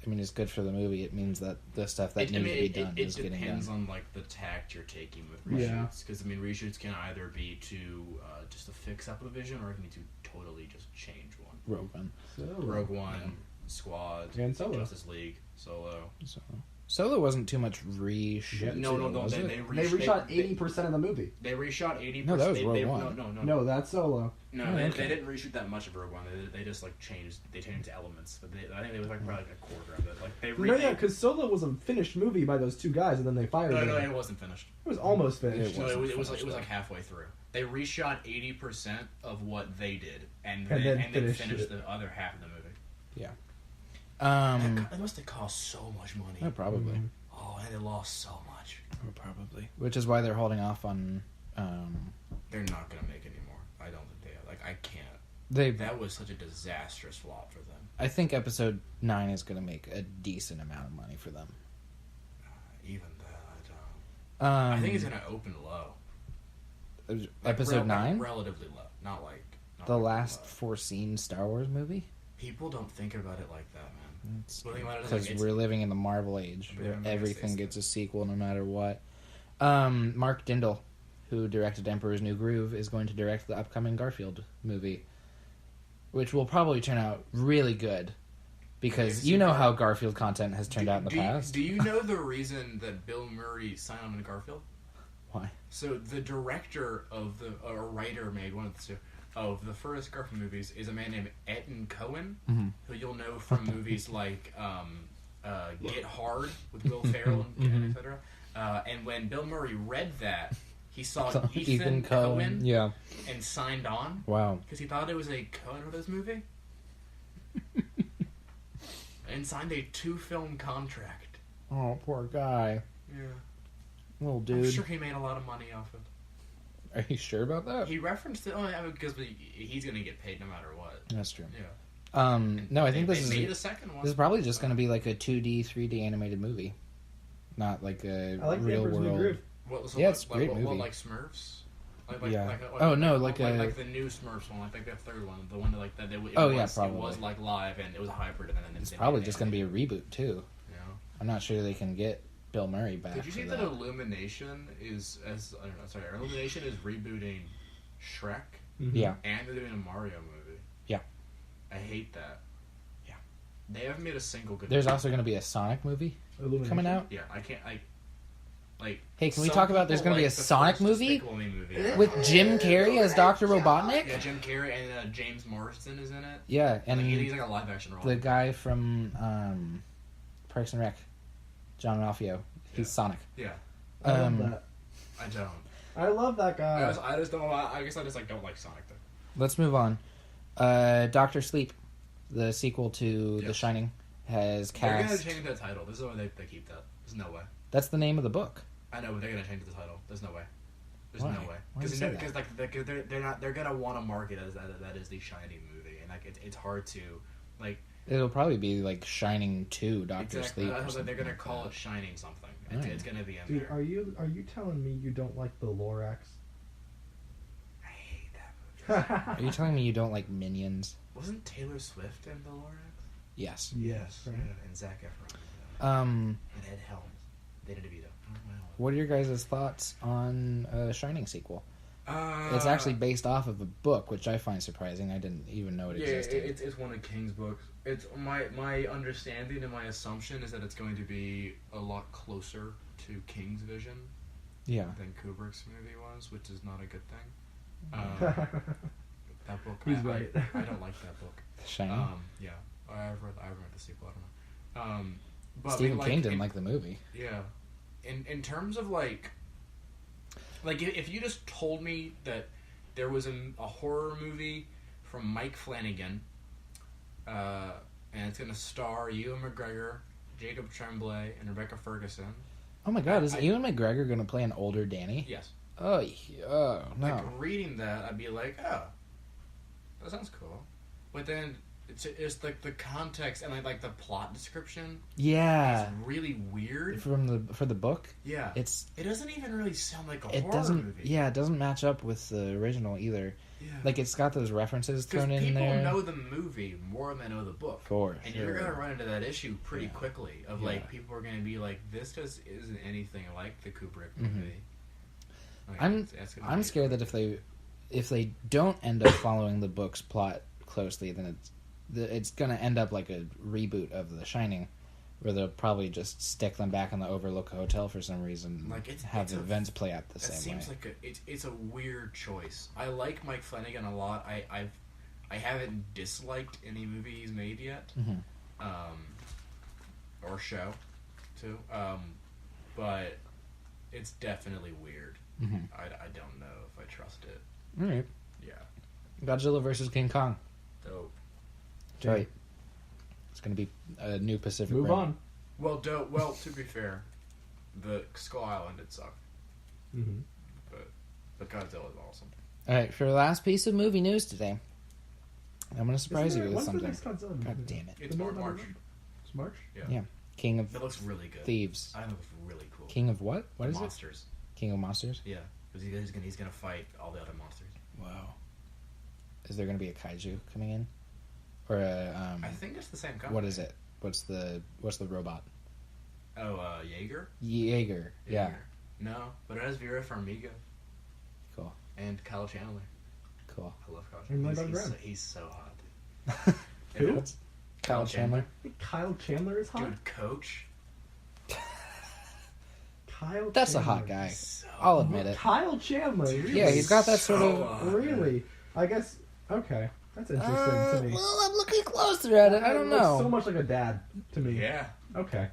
I mean, it's good for the movie. It means that the stuff that needs to be done is getting done. It depends on like the tact you're taking with Yeah. reshoots, because I mean reshoots can either be to just to fix up a vision, or it can be to totally just change one. Rogue One. Rogue One, Squad, And Solo. Justice League, Solo. Solo wasn't too much reshoot. No, was they it? They reshot 80% of the movie. They reshot 80%. No, that was Rogue One. No, that's Solo. No, Oh, they okay. didn't reshoot that much of Rogue One. They just like changed. They changed elements. But I think they was like probably like a quarter of it. Like they. No, yeah, because Solo was a finished movie by those two guys, and then they fired No, him. it wasn't finished. It was almost finished. No, wasn't it was finished, like halfway through. They reshot 80% of what they did, and And then then finished finished the other half of the movie. It must have cost so much money. No, probably. Oh, and they lost so much. Probably. Which is why they're holding off on. They're not gonna make any more. I don't think they like. I can't. They. That was such a disastrous flop for them. I think episode 9 is going to make a decent amount of money for them. Even that, I don't. I think it's gonna open low. Like, Episode 9, relatively low, not like the like last low. foreseen Star Wars movie. People don't think about it like that, man. Well, think about it as, Because like, we're living in the Marvel age, Yeah, where I'm gonna everything say gets so. a sequel no matter what. Mark Dindal, who directed Emperor's New Groove, is going to direct the upcoming Garfield movie, which will probably turn out really good. Because you know how Garfield content has turned out in the past. Do you know the reason that Bill Murray signed on to Garfield? Why? So the director of or writer made one of the two of the first Garfield movies is a man named Aidan Cohen, who you'll know from movies like Get Hard with Will Ferrell and etc. And when Bill Murray read that, he saw Ethan Cohen Yeah. and signed on Wow. because he thought it was a Coen Brothers movie. And signed a 2-film contract. Oh, poor guy. Yeah. Little I'm dude. sure he made a lot of money off it. Are you sure about that? He referenced it, because he's going to get paid no matter what. That's true. Yeah. No, I think they this made is a second one. this is probably just going to be like a 2D, 3D animated movie, not like a I like the real Emperor's New world. Groove. Yeah, it's a great what, movie. like Smurfs? Yeah. Oh, no, like a- like the new Smurfs one, like the third one, the one that like that. Probably. It was like live and it was a hybrid, and then It's probably just going to be a reboot too. Yeah. I'm not sure they can get Bill Murray back. Did you see for that Illumination is Illumination is rebooting Shrek, Yeah. and they're doing a Mario movie. Yeah. I hate that. Yeah. They haven't made a single good. There's movie. also going to be a Sonic movie coming out. Yeah, I can't. Like. Hey, can we some talk about there's people going to be a like the Sonic first movie Despicable Me movie. with Jim Carrey as Dr. Robotnik? Yeah, Jim Carrey and James Marsden is in it. Yeah, and He's like a live action role. the guy from Parks and Rec, John Ralphio, he's Sonic. Yeah, I love Um, that. I don't. I love that guy. I just don't. I guess I just like don't like Sonic though. Let's move on. Doctor Sleep, the sequel to The Yes. Shining, has They're gonna cast. change the title. There's no way they keep that. There's no way. That's the name of the book. I know, but they're gonna change the title. There's no way. There's Why? no way. Why do you say that? Because they're not. They're gonna want to market as that is the Shining movie, and like it's hard to like It'll probably be like Shining 2, Doctor Exactly. Sleep. Or They're something gonna like call that. it Shining something. Right. It's gonna be in Dude, there. are you telling me you don't like the Lorax? I hate that movie. Are you telling me you don't like Minions? Wasn't Taylor Swift in the Lorax? Yes. Yes. Right. Yeah, and Zac Efron. Um, And Ed Helms. Danny DeVito. what are your guys' thoughts on a Shining sequel? It's Uh, actually based off of a book, which I find surprising. I didn't even know it Yeah, existed. it's one of King's books. It's my understanding and my assumption is that it's going to be a lot closer to King's vision Yeah. than Kubrick's movie was, which is not a good thing. That book, He's right. I don't like that book. Shining. Yeah, I've read the sequel. I don't know. But Stephen like, King didn't like the movie. Yeah, in terms of like if you just told me that there was a horror movie from Mike Flanagan, and it's gonna star Ewan McGregor, Jacob Tremblay, and Rebecca Ferguson. Oh my god, is Ewan McGregor going to play an older Danny? Yes. Oh, no. Like reading that, I'd be like, oh, that sounds cool. But then it's like the context and like the plot description Yeah. is really weird. For the book? Yeah. It doesn't even really sound like a horror doesn't movie. Yeah, it doesn't match up with the original either. Yeah. Like it's got those references Because thrown in there. people know the movie more than they know the book. For and sure. you're going to run into that issue pretty quickly of Yeah. like people are going to be like, this just isn't anything like the Kubrick movie. Like, it's gonna I'm be- scared that if they don't end up following the book's plot closely, then it's going to end up like a reboot of The Shining, where they'll probably just stick them back in the Overlook Hotel for some reason. Like, have the events play out the That same way. seems like it's a weird choice. I like Mike Flanagan a lot. I haven't disliked any movie he's made yet, or show, too. But it's definitely weird. I don't know if I trust it. All right. Yeah. Godzilla versus King Kong. Dope. That's right. It's going to be a new Pacific Move Rim. on. Well, dope. Well, to be fair, the Skull Island did suck, Mm-hmm. but Godzilla is awesome. All right, for the last piece of movie news today, I'm going to surprise you with When's something. the next Godzilla movie? God damn it. It's The March. It's March? Yeah. King of It looks really good. Thieves. I think it looks really cool. King of what? What is Monsters. it? King of Monsters? Yeah, because he's gonna fight all the other monsters. Wow. Is there going to be a kaiju coming in? Or a, I think it's the same company. what is it? What's the robot? Oh, Jaeger? Jaeger. Yeah. Jaeger. No, but it has Vera Farmiga Cool. and Kyle Chandler. Cool. I love Kyle And Chandler. Lily Brown. He's so hot. Who? What's- Kyle Chandler. Kyle Chandler is hot? Dude, Coach. Kyle That's a Chandler. hot guy. So I'll admit it. Kyle Chandler? Yeah, he's got that sort of... hot. Really? I guess, okay. That's interesting to me. well, I'm looking closer at it. I don't Looks know. so much like a dad to me. Yeah. Okay.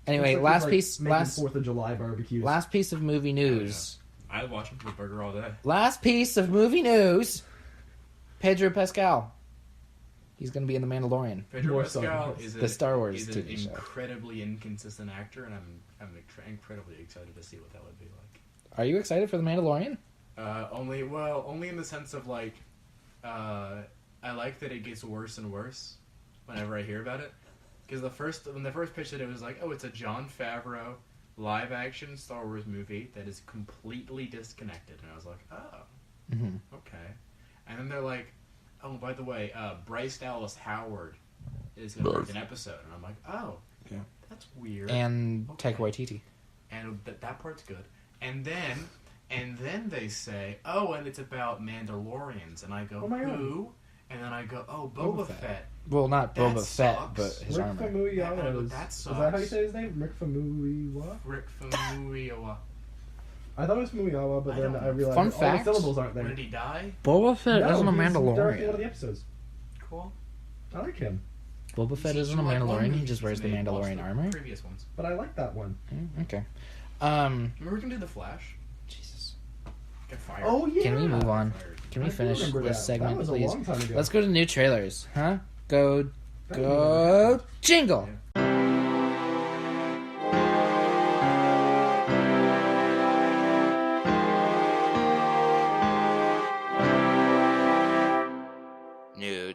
Anyway, Looks like last he's, piece. making Last 4th of July barbecues. last piece of movie news. I'd watch him for burger all day. Last piece of movie news. Pedro Pascal. He's going to be in The Mandalorian. Pedro More Pascal so. is The Star Wars is an TV show. incredibly inconsistent actor, and I'm incredibly excited to see what that would be like. Are you excited for The Mandalorian? Only in the sense of like, I like that it gets worse and worse whenever I hear about it. Because when they first pitched it, it was like, oh, it's a Jon Favreau live action Star Wars movie that is completely disconnected, and I was like, oh, Mm-hmm. okay. And then they're like, oh, by the way, Bryce Dallas Howard is going to direct an episode, and I'm like, oh, Yeah. that's weird. And Okay. Taika Waititi. And that part's good. And then they say, oh, and it's about Mandalorians, and I go, Oh my God. who? And then I go, oh, Boba Boba Fett. Fett. Well, not That Boba Fett, sucks. but his Rick armor. Famuyiwa. That Is that how you sucks. say his name? Rick Famuyiwa? Rick Famuyiwa. I thought it was Famuyiwa, but I then don't I know. realized Fun all fact? the syllables aren't there. When did he die? Boba Fett No, isn't a he's directing one of Mandalorian. the episodes. Cool. I like him, Boba Fett He's isn't a like one Mandalorian. movie He just he's wears the made, watch Mandalorian the armor. Previous ones. but I like that one. Okay. Remember we can do the Flash. Jesus. Get fired. Oh yeah. Can we move on? Fired. Can we I do finish remember this that. segment, That was please? a long time ago. Let's go to new trailers, huh? Go, That go, jingle!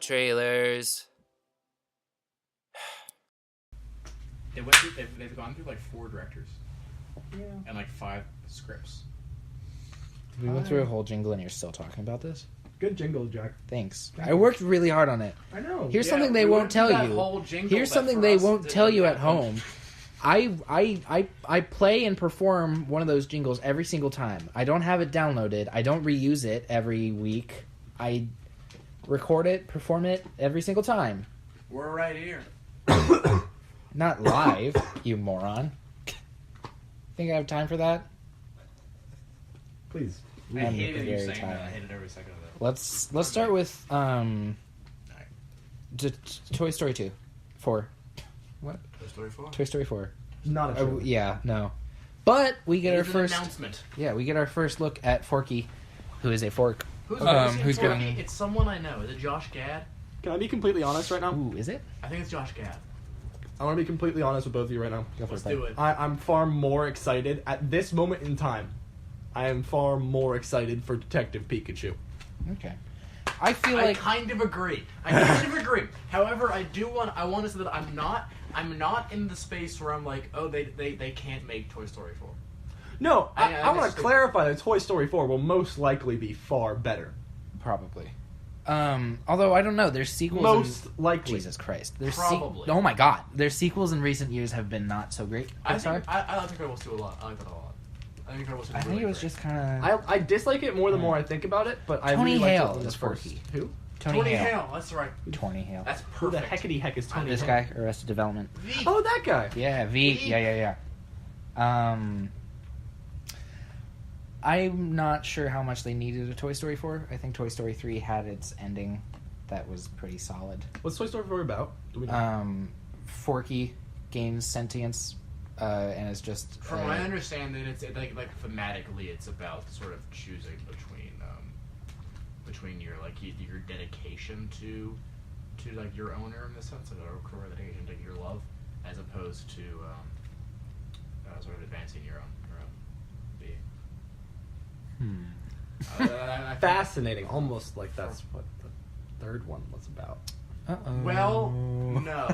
trailers. They've gone through like 4 directors. Yeah. And like 5 scripts. We went through a whole jingle and you're still talking about this? Good jingle, Jack. Thanks. Thank I you. worked really hard on it. I know. Here's Yeah, something they we won't went tell through that you. whole jingle Here's that something for they us won't did tell you that at home. I play and perform one of those jingles every single time. I don't have it downloaded. I don't reuse it every week. I record it, perform it every single time. We're right here. Not live, you moron. Think I have time for that? Please. I I'm hated you very saying that. I tired. hated every second of that. Let's start with Toy Story 2. 4. What? Toy Story 4? Toy Story 4. Not a trailer. Yeah, no. But we get our It's an first announcement. Yeah, we get our first look at Forky, who is a fork. Who's who's Forky? going It's someone I know. Is it Josh Gad? Can I be completely honest right now? Ooh, is it? I think it's Josh Gad. I want to be completely honest with both of you right now. Go for Let's it. do it. I'm far more excited at this moment in time. I am far more excited for Detective Pikachu. Okay. I feel I like kind of agree. However, I want to say that I'm not in the space where I'm like, oh, they can't make Toy Story 4. No, I want to understand. clarify that Toy Story 4 will most likely be far better. probably. Although I don't know, there's sequels. Most in... likely. Jesus Christ. There's Probably. Oh my God, their sequels in recent years have been not so great. I Pixar. like Incredibles 2 a lot. I like that a lot. I think Incredibles 2 is I think really it was great. just kind of I dislike it more the more I think about it, but I Tony really liked Hale it in the is first. Forky. Who? Tony Hale. Hale. That's right. Tony Hale. That's Who the perfect. heckity heck is Tony This Hale? guy, Arrested Development. V. Oh, that guy. Yeah, V. V. Yeah. I'm not sure how much they needed a Toy Story 4. I think Toy Story 3 had its ending that was pretty solid. What's Toy Story 4 about? Do we know? Forky gains sentience, and it's just... From my understanding, it's like thematically, it's about sort of choosing between your your dedication to like your owner in the sense of a career dedication to your love, as opposed to sort of advancing your own being. I think- Fascinating. Almost like that's what the third one was about. Uh-oh. Well, no.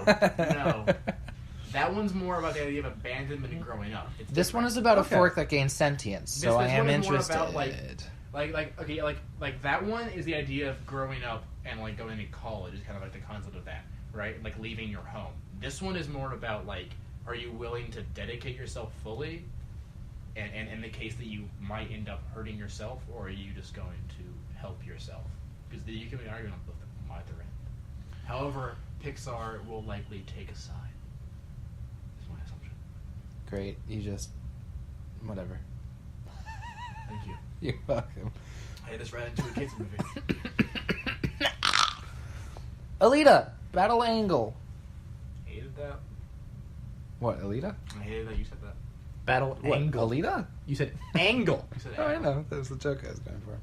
That one's more about the idea of abandonment and growing up. It's This one different. is about Okay. a fork that gains sentience, so This I am one is more interested. about, like that one is the idea of growing up and like going to college is kind of like the concept of that, right? Like leaving your home. This one is more about like, are you willing to dedicate yourself fully, and in the case that you might end up hurting yourself, or are you just going to help yourself? Because you can be arguing on both either end. However, Pixar will likely take a side. Is my assumption. Great, you just... whatever. Thank you. You're welcome. I just ran into a kids movie. Alita, Battle Angle. Hated that. What, Alita? I hated that you said that. Battle What, Angle. Alita? You said angle. You said Oh, I angle. know. That was the joke I was going for.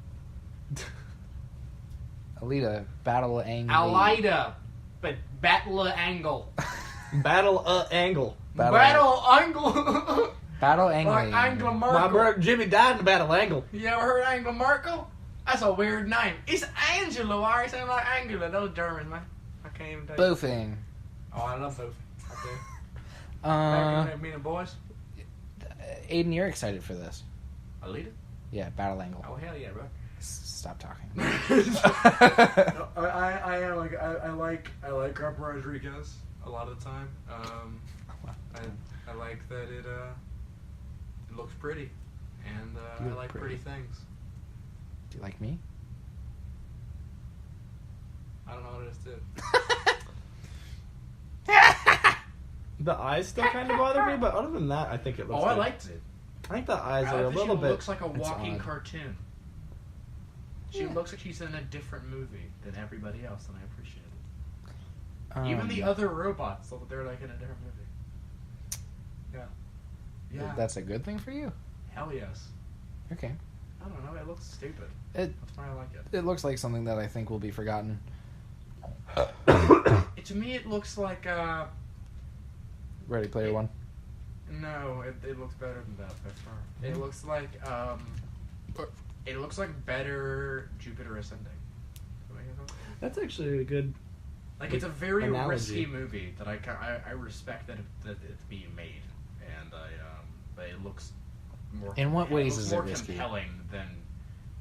Alita, Battle Angle. Alida, but Battle Angle. Battle Angle. Battle Angle. Battle Angle. Like Angela My Merkel. brother Jimmy died in the Battle Angle. You ever heard Angela Merkel? That's a weird name. It's Angela. Why are you saying like Angela? Those German, man. I can't even tell you. Boofing. Oh, I love both. I do. Uh, Back in the boys. Aiden, you're excited for this. Alita? Yeah, Battle Angle. Oh, hell yeah, bro. Stop talking. I am like I like Robert Rodriguez a lot of the time. I like that it looks pretty, and You I look like pretty things. Do you like me? I don't know what it is too. The eyes still kind of bother me, but other than that, I think it looks Oh, I good. liked it. I think the eyes I are a think little she bit... looks like a walking odd. cartoon. She looks like she's in a different movie than everybody else, and I appreciate it. Even the other robots look like they're like in a different movie. Yeah. Yeah. That's a good thing for you. Hell yes. Okay. I don't know. It looks stupid. It That's why I like it. it looks like something that I think will be forgotten. To me, it looks like Ready Player One. no. It looks better than that by far. It looks like It looks like better Jupiter Ascending. Does that make sense? That's actually a good. Like, it's a very analogy. risky movie that I respect that it's being made, and but it looks more. In what ways is it more risky? compelling than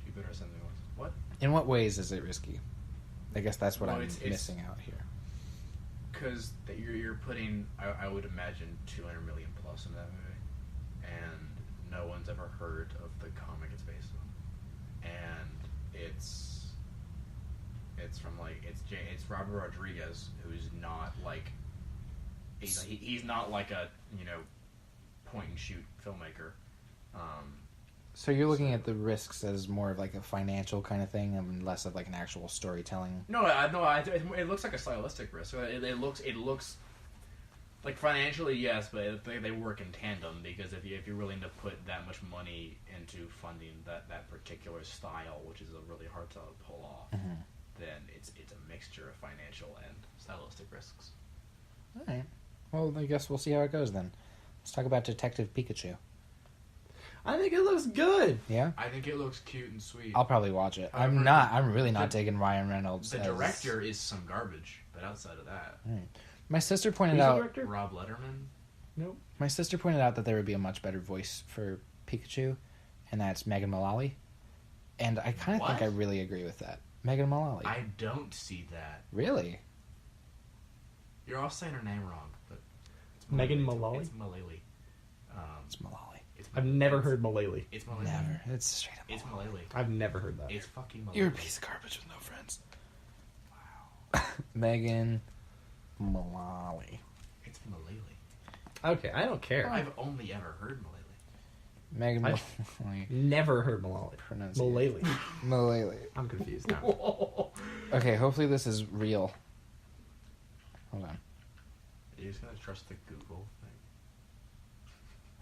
Jupiter Ascending was? What? In what ways is it risky? I guess that's what Well, I'm it's missing out here. Because you're putting, I would imagine, 200 million plus in that movie, and no one's ever heard of the comic it's based on, and it's from like it's Robert Rodriguez, who's not like he's not like a point and shoot filmmaker. So you're looking at the risks as more of like a financial kind of thing and less of like an actual storytelling. No, it looks like a stylistic risk. It looks like financially, yes, but they work in tandem, because if you're willing to put that much money into funding that particular style, which is really hard to pull off, then it's a mixture of financial and stylistic risks. All right. Well, I guess we'll see how it goes then. Let's talk about Detective Pikachu. I think it looks good. Yeah? I think it looks cute and sweet. I'll probably watch it. However, I'm really not taking Ryan Reynolds. The director is some garbage, but outside of that, My sister pointed Who's the out. director? Rob Letterman. Nope. My sister pointed out that there would be a much better voice for Pikachu, and that's Megan Mullally. And I kind of think I What? really agree with that. Megan Mullally. I don't see that. Really? You're all saying her name wrong, but it's Megan Mullally. Mullally? It's Mullally. It's Mullally. I've never heard Mullally. It's Mullally. Never. It's straight up. It's Mullally. I've never heard that. It's fucking Mullally. You're a piece of garbage with no friends. Wow. Megan Mullally. It's Mullally. Okay, I don't care. I've only ever heard Mullally. Megan I've- Mullally. Never heard Mullally. Pronunciation. Mullally. Mullally. I'm confused now. Okay, hopefully this is real. Hold on. You're just gonna trust the Google thing.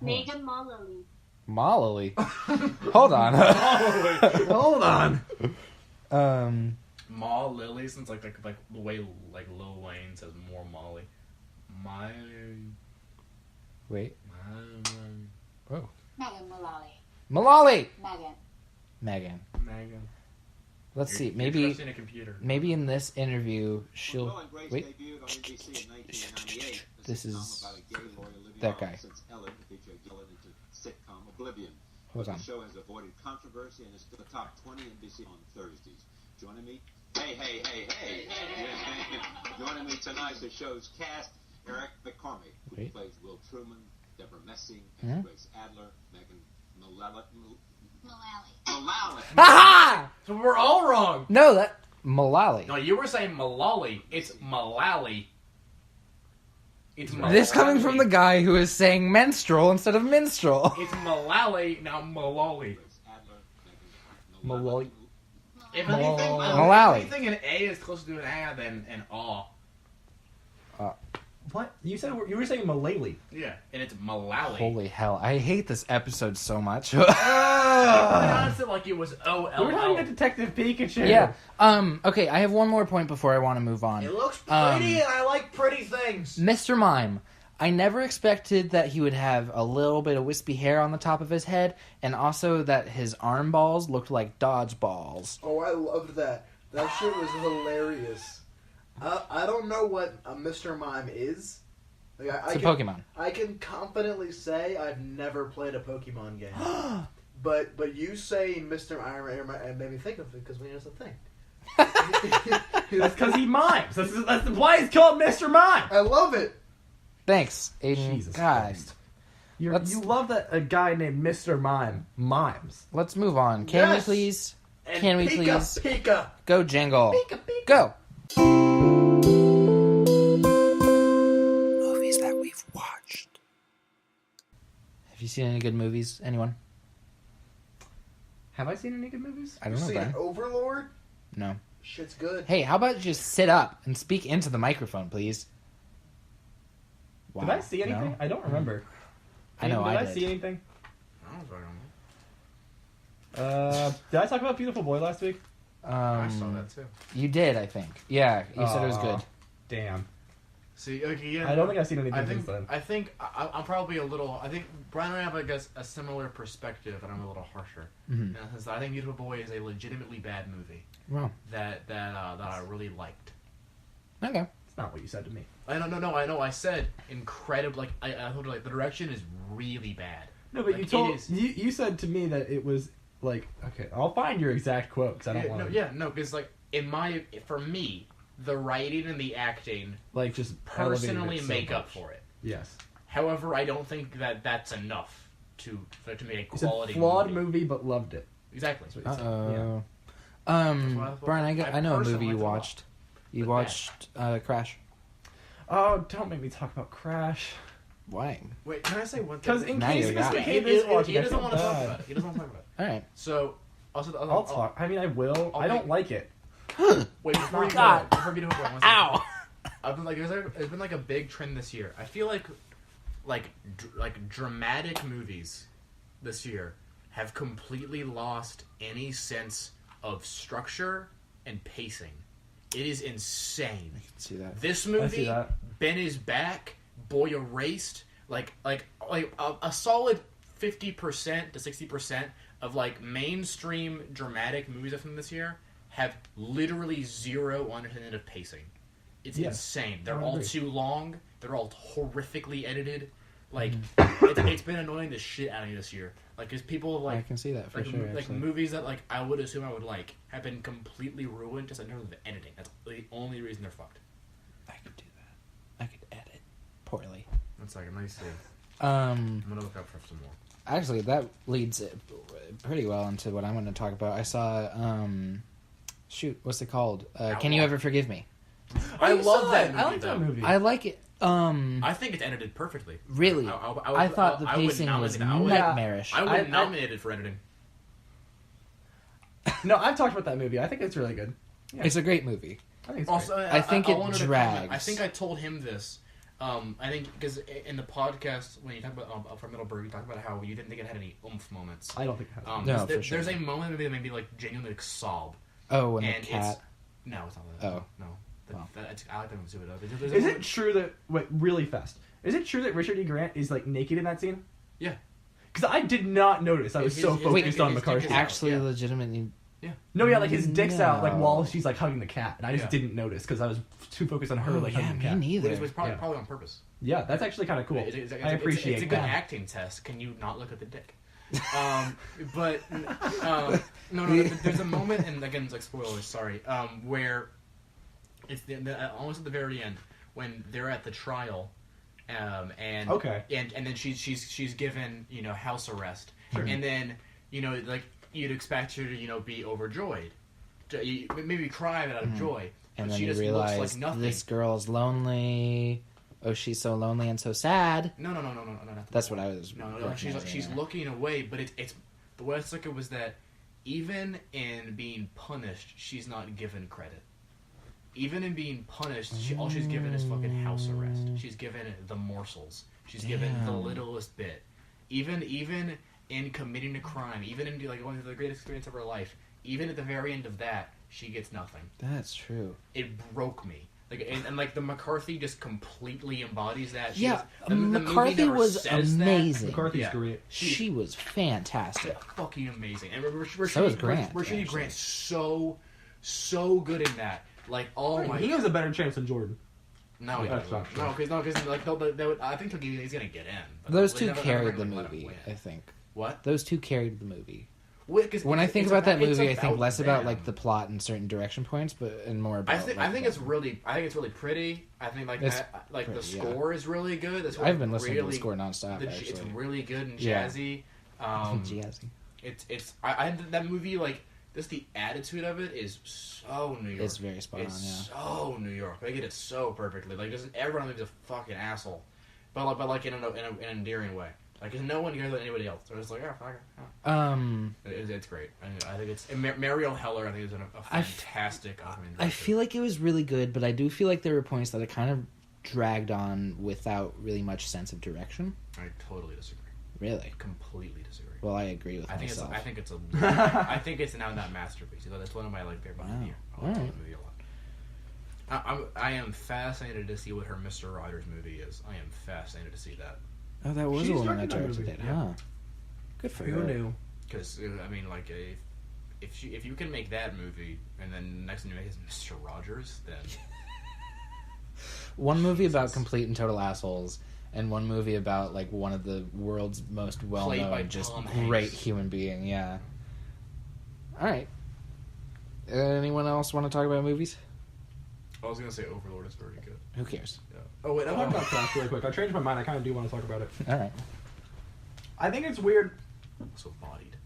Megan Mullally. Mullally. Hold on. Hold on. Ma Lily, since like the way like Lil Wayne says more Molly. Wait. Whoa. Megan Mullally. Mullally. Megan. Megan. Let's You're- see. you're Maybe trusting a computer. maybe in this interview she'll Will and Grace wait. debuted on NBC in 1998. This sitcom is about a gay lawyer living that on guy. Since Ellen featured Ellen into sitcom Oblivion. Hold the on. show has avoided controversy and is still the top 20 NBC on Thursdays. Joining me, hey. Joining me tonight, the show's cast: Eric McCormick, who Wait. plays Will Truman, Deborah Messing, and Hmm? Grace Adler, Megan Mullally. Aha! So we're all wrong. No, that Mullally. No, you were saying Mullally. It's Mullally. It's Mullally. This coming from the guy who is saying menstrual instead of minstrel. It's Mullally, not Mullally. Grace Adler, Megan Mullally. If Mullally. anything, an A is closer to an A than an aw. What? You were saying Mullally. Yeah, and it's Mullally. Holy hell! I hate this episode so much. I pronounced it like it was O-L-L. We were talking about Detective Pikachu. Yeah. Okay, I have one more point before I want to move on. It looks Um, pretty, and I like pretty things. Mr. Mime. I never expected that he would have a little bit of wispy hair on the top of his head, and also that his arm balls looked like dodgeballs. Oh, I loved that. That shit was hilarious. I don't know what a Mr. Mime is. Like, It's a Pokemon. I can confidently say I've never played a Pokemon game. but you saying Mr. Mime made me think of it because we know something. That's because he mimes. That's why he's called Mr. Mime. I love it. Thanks, Aidan. Jesus God. Christ. You love that a guy named Mr. Mime mimes. Let's move on. Can we Yes. please? And Can we Pika, please Pika. go jingle? Pika, Pika. Go. Movies that we've watched. Have you seen any good movies? Anyone? Have I seen any good movies? I You don't know, seen Brian. Overlord? No. Shit's good. Hey, how about you just sit up and speak into the microphone, please? Wow. Did I see anything? No? I don't remember. I know Did I I did. see anything? I don't fucking know. Did I talk about Beautiful Boy last week? I saw that too. You did, I think. Yeah, you said it was Aw. good. Damn. See, okay, yeah. I don't think I've seen anything I think since then. I'm probably a little. I think Brian and I have, I guess, a similar perspective, and I'm a little harsher. Mhm. Since I think Beautiful Boy is a legitimately bad movie Well, that I really liked. okay. It's not what you said to me. I know. I said incredible. Like I told you, like the direction is really bad. No, but Like, you told it is. you said to me that it was like, okay, I'll find your exact quote because I don't want to. Because like for me, the writing and the acting Like just personally elevated it so make up much. for it. Yes, However, I don't think that that's enough to make a it's a quality flawed movie, but loved it. Exactly. That's what you said. Uh-oh. why- Brian, I know a movie personally you thought- watched. You But watched Crash. Oh, don't make me talk about Crash. Why? Wait, can I say one thing? Because in Now case you got Mr. it. Kate is watching, He I doesn't feel want to talk bad. about it. He doesn't want to talk about it. All right. So, also, I'll talk. I mean, I will. I'll I don't make- like it. Wait, before you God. go, before Beautiful Boy, one second. Ow! I've been like, there's been like a big trend this year. I feel like dramatic movies this year have completely lost any sense of structure and pacing. It is insane. See that? This I see movie, that. Ben is back, Boy Erased, like a solid 50% to 60% of like mainstream dramatic movies from this year have literally zero understanding of pacing. It's Yeah. insane. They're I all agree. too long. They're all horrifically edited. Like Mm-hmm. it's been annoying the shit out of me this year. Like, because people I like can see that for like, sure. like actually. movies that like I would assume I would like have been completely ruined just in terms of the editing. That's the only reason they're fucked. I could do that. I could edit poorly. One second, let me see. Um, I'm gonna look up for some more. actually, that leads pretty well into what I'm going to talk about. I saw, shoot, what's it called? Can You Outlaw. Ever Forgive Me? I you love saw that it. movie. I like that though. movie. I like it. I think it's edited perfectly. Really? I thought the I would pacing was nominate- I would- nightmarish. I would I- nominate it for editing. No, I've talked about that movie. I think it's really good. Yeah. It's a great movie. I think it's Also, I think it wanted to drags. comment. I think I told him this. I think because in the podcast when you talk about from Middleburg, you talked about how you didn't think it had any oomph moments. great. I don't think it has. No, there's, for sure. there's a moment maybe that made me like genuinely like, sob. Oh, and the And cat. No, it's not that. Oh. No. Wow. I like that movie too. There's a Is moment- it true that wait really fast? Is it true that Richard E. Grant is like naked in that scene? Yeah. Because I did not notice. I was His- so his focused dick- on his dick McCarthy. is out. Actually, yeah. legitimately. No, yeah, like his dick's out, like No. while she's like hugging the cat, and I just Yeah. didn't notice because I was too focused on her Oh, like yeah, hugging the me cat. neither. It was probably, Yeah. probably on purpose. Yeah, that's actually kind of cool. I appreciate it's a good that. acting test. Can you not look at the dick? But no. There's a moment, and again, it's like spoilers. Sorry. Where it's almost at the very end when they're at the trial, and Okay. and then she's given house arrest, Sure. and then like you'd expect her to be overjoyed, maybe cry out of joy, And but then she you just realize looks like nothing. this girl's lonely. Oh, she's so lonely and so sad. No. That's what I was. No. recognizing She's there. looking away, but it's the way I took it was that even in being punished, she's not given credit. Even in being punished, all she's given is fucking house arrest. She's given the morsels. She's given the Damn. littlest bit. Even in committing a crime, even in like one of the greatest experience of her life, even at the very end of that, she gets nothing. That's true. It broke me. Like and like the McCarthy just completely embodies that. Yeah, the movie McCarthy never was says that. amazing. McCarthy's Yeah. great. She was fantastic. Fucking amazing. And So is Grant, Richard E. actually. Grant's so good in that. Like, oh my. He has a better chance than Jordan. No, he That's doesn't. not true. No, because like I think he's gonna get in. But Those they two never carried the gonna let him movie, win. I think. What? Those two carried the movie. Well, 'cause When I think it's about that it's movie, I think less about them. like the plot and certain direction points, but and more about. I think it's really pretty. I think like It's that, like the pretty, yeah. score is really good. That's I've been listening to really, the score nonstop. It's Actually, really good and Yeah. jazzy. Jazzy. It's I that movie like just the attitude of it is so New York. It's very spot on. It's Yeah. so New York. They get it so perfectly. Like doesn't everyone is a fucking asshole, but like in an endearing way. Like no one cares about anybody else. They're just like fuck it. It's great. I think it's and Mariel Heller. I think is a fantastic. I feel like it was really good, but I do feel like there were points that it kind of dragged on without really much sense of direction. I totally disagree. Really? Completely disagree. Well, I agree with I think myself. I think it's now that masterpiece. That's one of my like favorite Wow. movies. I like Alright. the movie a lot. I am fascinated to see what her Mr. Rogers movie is. I am fascinated to see that. Oh, that was She's a woman that directed that directed movie, it, yeah. huh? Good for Who her. knew? Because I mean, like, if you can make that movie and then next thing you make is Mr. Rogers, then One movie about complete and total assholes, and one movie about like one of the world's most Played by well-known, just Tom great Hanks. human being. Yeah. All right. Anyone else want to talk about movies? I was gonna say Overlord is very good. Who cares? Oh wait, I'll talk about Crash really quick. I changed my mind. I kind of do want to talk about it. All right. I think it's weird. Also bodied.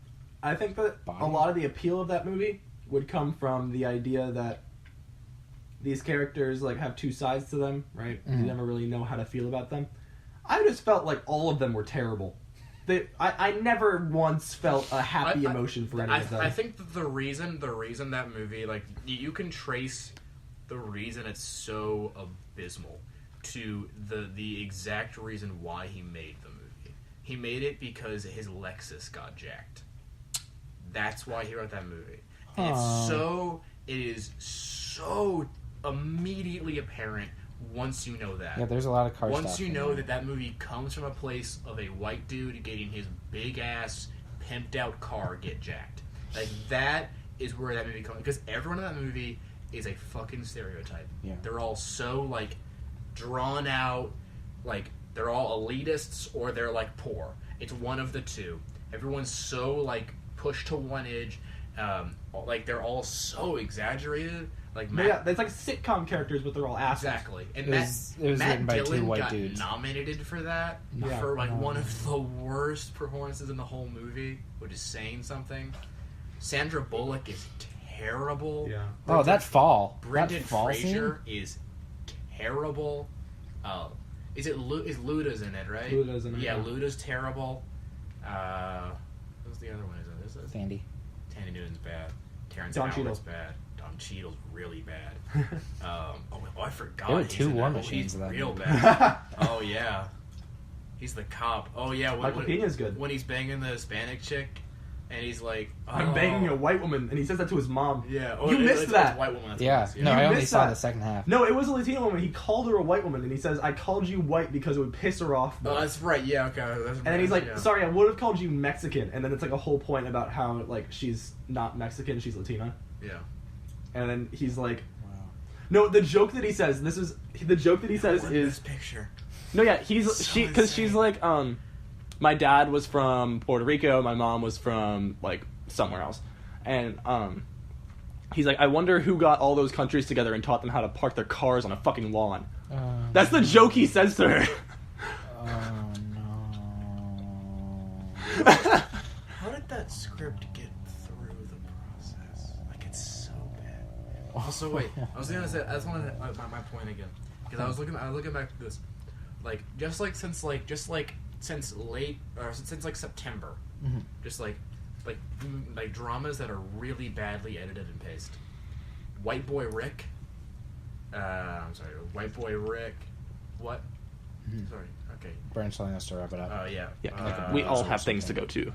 I think that Body? a lot of the appeal of that movie would come from the idea that these characters like have two sides to them, right? Mhm. You never really know how to feel about them. I just felt like all of them were terrible. I never once felt a happy emotion for any of them. I think that the reason that movie, like, you can trace the reason it's so abysmal to the exact reason why he made the movie. He made it because his Lexus got jacked. That's why he wrote that movie. And it is so immediately apparent once you know that. Yeah, there's a lot of car stuff. Once you in know there. that that movie comes from a place of a white dude getting his big ass pimped out car get jacked, like that is where that movie comes, because everyone in that movie is a fucking stereotype. Yeah. They're all so like drawn out, like they're all elitists or they're like poor. It's one of the two. Everyone's so like pushed to one edge, like they're all so exaggerated. Like But yeah, it's like sitcom characters, but they're all assholes. exactly. And It was written Matt by two Dillon white got dudes. nominated for that Yeah. for like one of the worst performances in the whole movie, which is saying something. Sandra Bullock is terrible. Yeah. Oh, that fall. Brendan that fall Fraser is terrible. Is Luda's in it, right? Luda's in it, Yeah, yeah. Luda's terrible. Who's the other one? Is scene. it? Sandy. Tandy Newton's bad. Terrence Don Howard's Cheadle. bad. Don Cheadle's really bad. I forgot. There were he's two in War that. Machines He's in that real movie. bad. Oh yeah, he's the cop. Oh yeah, Michael Pena's good. when he's banging the Hispanic chick, and he's like, I'm banging a white woman, and he says that to his mom. Yeah, You missed it's that. a white woman. That's Yeah. what it is, No, You I only missed saw that. the second half. No, it was a Latino woman. He called her a white woman, and he says, I called you white because it would piss her off more. Oh, that's right. Yeah, okay. That's And then he's like, yeah. sorry, I would have called you Mexican. And then it's like a whole point about how, like, she's not Mexican, she's Latina. Yeah. And then he's like, Wow. no, the joke that he says, the joke that he says What is, this picture. no, yeah, So because she's insane. like, my dad was from Puerto Rico, my mom was from, like, somewhere else. And, he's like, I wonder who got all those countries together and taught them how to park their cars on a fucking lawn. That's the joke he says to her. Oh no. How did that script get through the process? Like, it's so bad. Also, wait. I was gonna say. I just wanted to, my point again, because I was looking back at this, like just since September, Mhm. just like dramas that are really badly edited and paced. White Boy Rick. I'm sorry. White Boy Rick. What? Mhm. Sorry. Okay. Brian's telling us to wrap it up. Yeah. Yeah, we all have things to go to.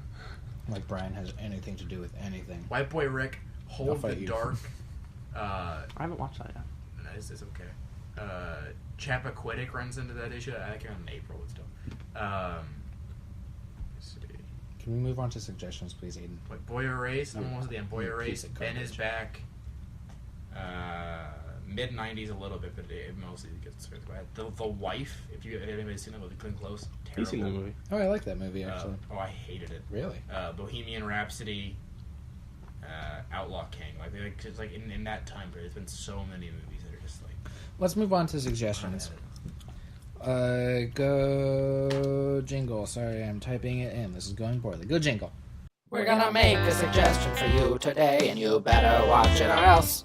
Like Brian has anything to do with anything. White Boy Rick. I'll Hold fight the you. Dark. I haven't watched that yet. No, it's okay. Chappaquiddick runs into that issue. I think in April it's done. Let's see. Can we move on to suggestions, please, Aidan? Like Boy Erased. I'm almost at the end. Boy You Erased. piece of Ben is garbage. back. Mid 90s a little bit, but it mostly gets bad. The Wife. If anybody's seen that with Glenn Close, terrible. You've seen the movie. Oh, I like that movie actually. I hated it. Really? Bohemian Rhapsody. Outlaw King. It's like in that time period, there's been so many movies that are just like. Let's move on to suggestions. Go jingle. Sorry, I'm typing it in. This is going poorly. Go jingle. We're gonna make a suggestion for you today, and you better watch it or else.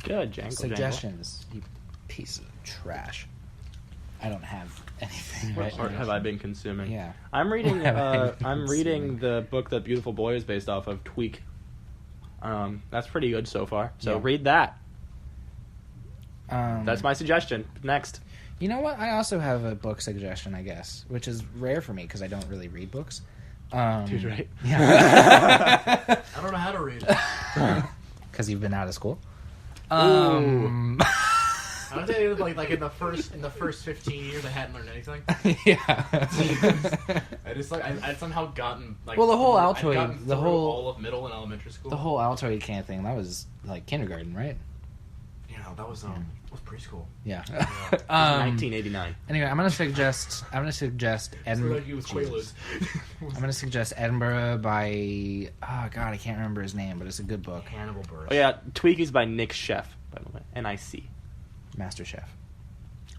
Good, Jangle. Suggestions. You piece of trash. I don't have anything What right art now. have I been consuming? Yeah. I'm reading. What have I been I'm reading consuming? the book that Beautiful Boy is based off of, Tweak. That's pretty good so far. So Yeah. read that. Um, That's my suggestion. Next. You know what? I also have a book suggestion, I guess, which is rare for me because I don't really read books. Dude, right? Yeah. I don't know how to read. because you've been out of school. I would say like in the first 15 years I hadn't learned anything. Yeah. I just I'd somehow gotten like Well, the whole I'd Altoid, gotten the through whole all of middle and elementary school. the whole Altoid can thing, that was like kindergarten, right? You know, that was preschool. Yeah. 1989. Anyway, I'm gonna suggest Edinburgh. Like you with Quaaludes. I'm gonna suggest Edinburgh by I can't remember his name, but it's a good book. Hannibal Buress. Oh yeah, Tweak is by Nick Sheff, by the way. N-I-C. Master Chef.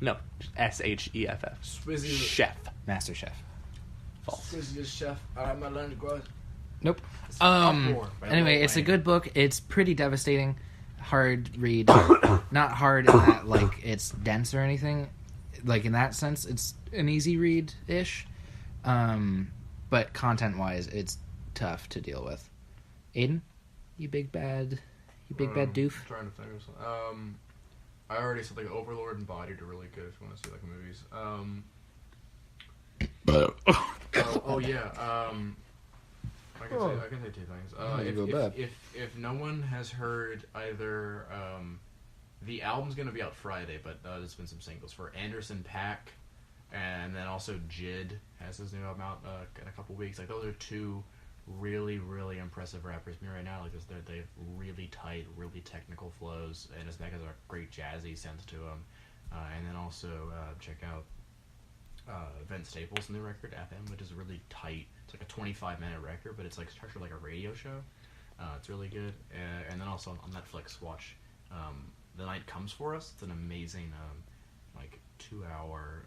No, S-H-E-F-F. Swizzy, Chef. Master Chef. False. Swizzy is chef. I might learn to grow. Nope. Uproar by Anyway, Lil it's a Wayne. good book. It's pretty devastating. Hard read. Not hard in that like it's dense or anything. Like in that sense, it's an easy read ish. But content wise, it's tough to deal with. Aidan, you big bad doof. I'm trying to think of something. I already said like Overlord and Bodied are really good if you want to see like movies. I can say two things. If no one has heard either, the album's gonna be out Friday, but there's been some singles for Anderson .Paak, and then also Jid has his new album out in a couple weeks. Like those are two really, really impressive rappers to me right now. Like they have really tight, really technical flows, and his back has a great jazzy sense to him. And then also check out Vince Staples' new record, FM, which is really tight. It's like a 25-minute record, but it's like structured like a radio show. It's really good. And then also on Netflix, watch The Night Comes For Us. It's an amazing, like 2-hour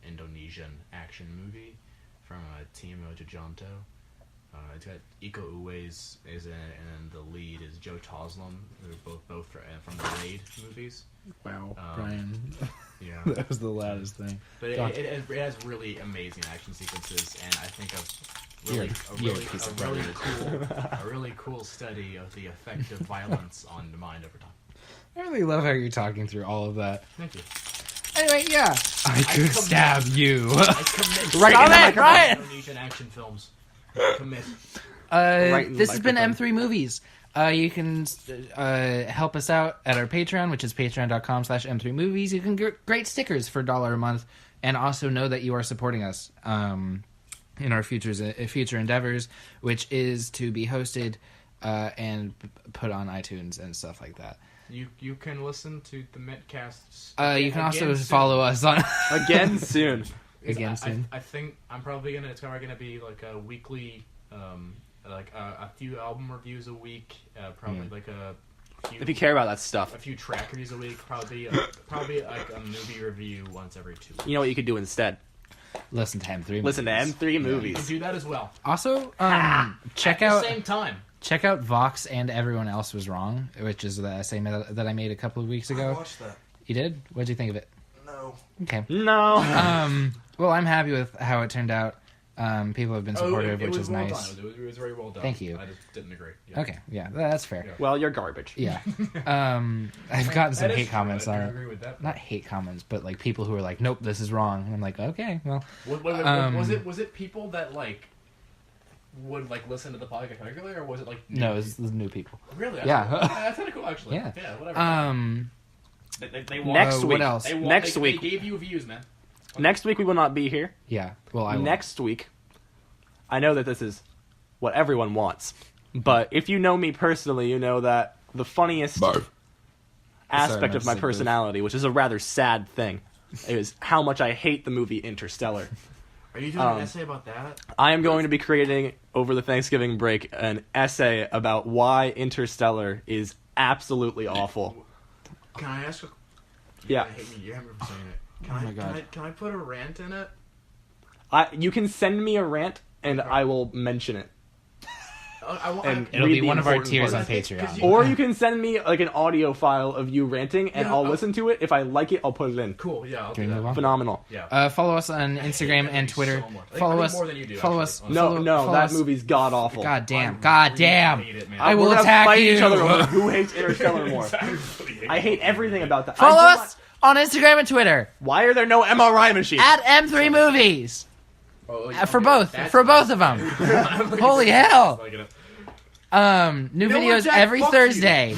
Indonesian action movie from Timo Tjojanto. It's got Iko Uwais is in it, and the lead is Joe Toslam, who are both from the Raid movies. Wow, Brian. Yeah, That was the loudest thing. but it has really amazing action sequences, and I think a really cool study of the effect of violence on the mind over time. I really love how you're talking through all of that. Thank you. Anyway, yeah. I could commit. stab you. I commit Right to in the microphone. Ryan! Indonesian action films. Commit. in the This has been microphone. M3 Movies. You can help us out at our Patreon, which is patreon.com/M3Movies. You can get great stickers for $1 a month, and also know that you are supporting us in our future endeavors, which is to be hosted and put on iTunes and stuff like that. You can listen to the Metcasts. You can also soon. follow us on Again soon. again soon. I think I'm probably it's probably gonna be like a weekly, like a few album reviews a week, probably like a few. If you care about that stuff, a few track reviews a week, probably like a movie review once every 2 weeks. you know what you could do instead? Listen to M3. Listen to Movies. M3 You movies. can do that as well. Also, check At out the same time. check out Vox and Everyone Else Was Wrong, which is the essay that I made a couple of weeks ago. watched that. You did? What did you think of it? No. Okay. No. Well, I'm happy with how it turned out. People have been supportive, which is well nice. done. It was very well done. Thank you. I just didn't agree. Yeah. Okay, yeah, that's fair. Yeah. Well, you're garbage. Yeah. I've gotten some That is hate true. comments I on do it. agree with that. Not hate comments, but like people who are like, "Nope, this is wrong." And I'm like, "Okay, well." Was it people that like would like listen to the podcast regularly, or was it like No, it's the new people. really? Yeah. That's kind of cool actually. Yeah. Whatever. They want, Next what week. else? they want, Next they, week. they gave you views, man. Next week we will not be here. Yeah. Well, I won't. Next week, I know that this is what everyone wants, but if you know me personally, you know that the funniest aspect of my personality, which is a rather sad thing, is how much I hate the movie Interstellar. Are you doing an essay about that? I am going to be creating, over the Thanksgiving break, an essay about why Interstellar is absolutely awful. Can I ask? Yeah. I hate me. You have me for saying it. Can Oh I? my God. Can I put a rant in it? You can send me a rant, and I will mention it. And It'll read be the one of our important tiers on parts. Patreon. Or you can send me like an audio file of you ranting, and Yeah, I'll listen to it. If I like it, I'll put it in. Cool. Yeah. I'll Can we do move that. on? Phenomenal. Yeah. Follow us on Instagram that and movie Twitter. so much. I Follow think us. more than you do, Follow actually, us. No, follow- no, follow that us. movie's god awful. God damn. I God really damn. hate it, man. I We're will gonna attack fight you. each other over who hates Interstellar more. Exactly. I hate everything about that. Follow I do us on Instagram and Twitter Why are there no MRI machines? at M3 Movies. Oh, For okay, both. that's For fine. both of them. I'm like- Holy hell. like it. New know what, videos Jack? every Fuck Thursday.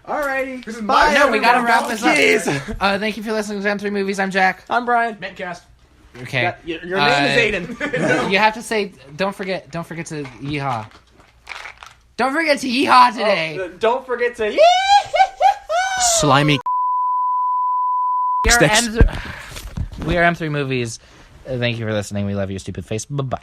Alrighty. This is Bye, my No, we gotta everyone. wrap this Jeez. up. Thank you for listening to M3 Movies. I'm Jack. I'm Brian. Metcast. Okay. Your name is Aidan. You have to say, don't forget to yeehaw. Don't forget to yeehaw today. Don't forget to. Slimy. We are M3 Movies. Thank you for listening. We love you, stupid face. Bye-bye.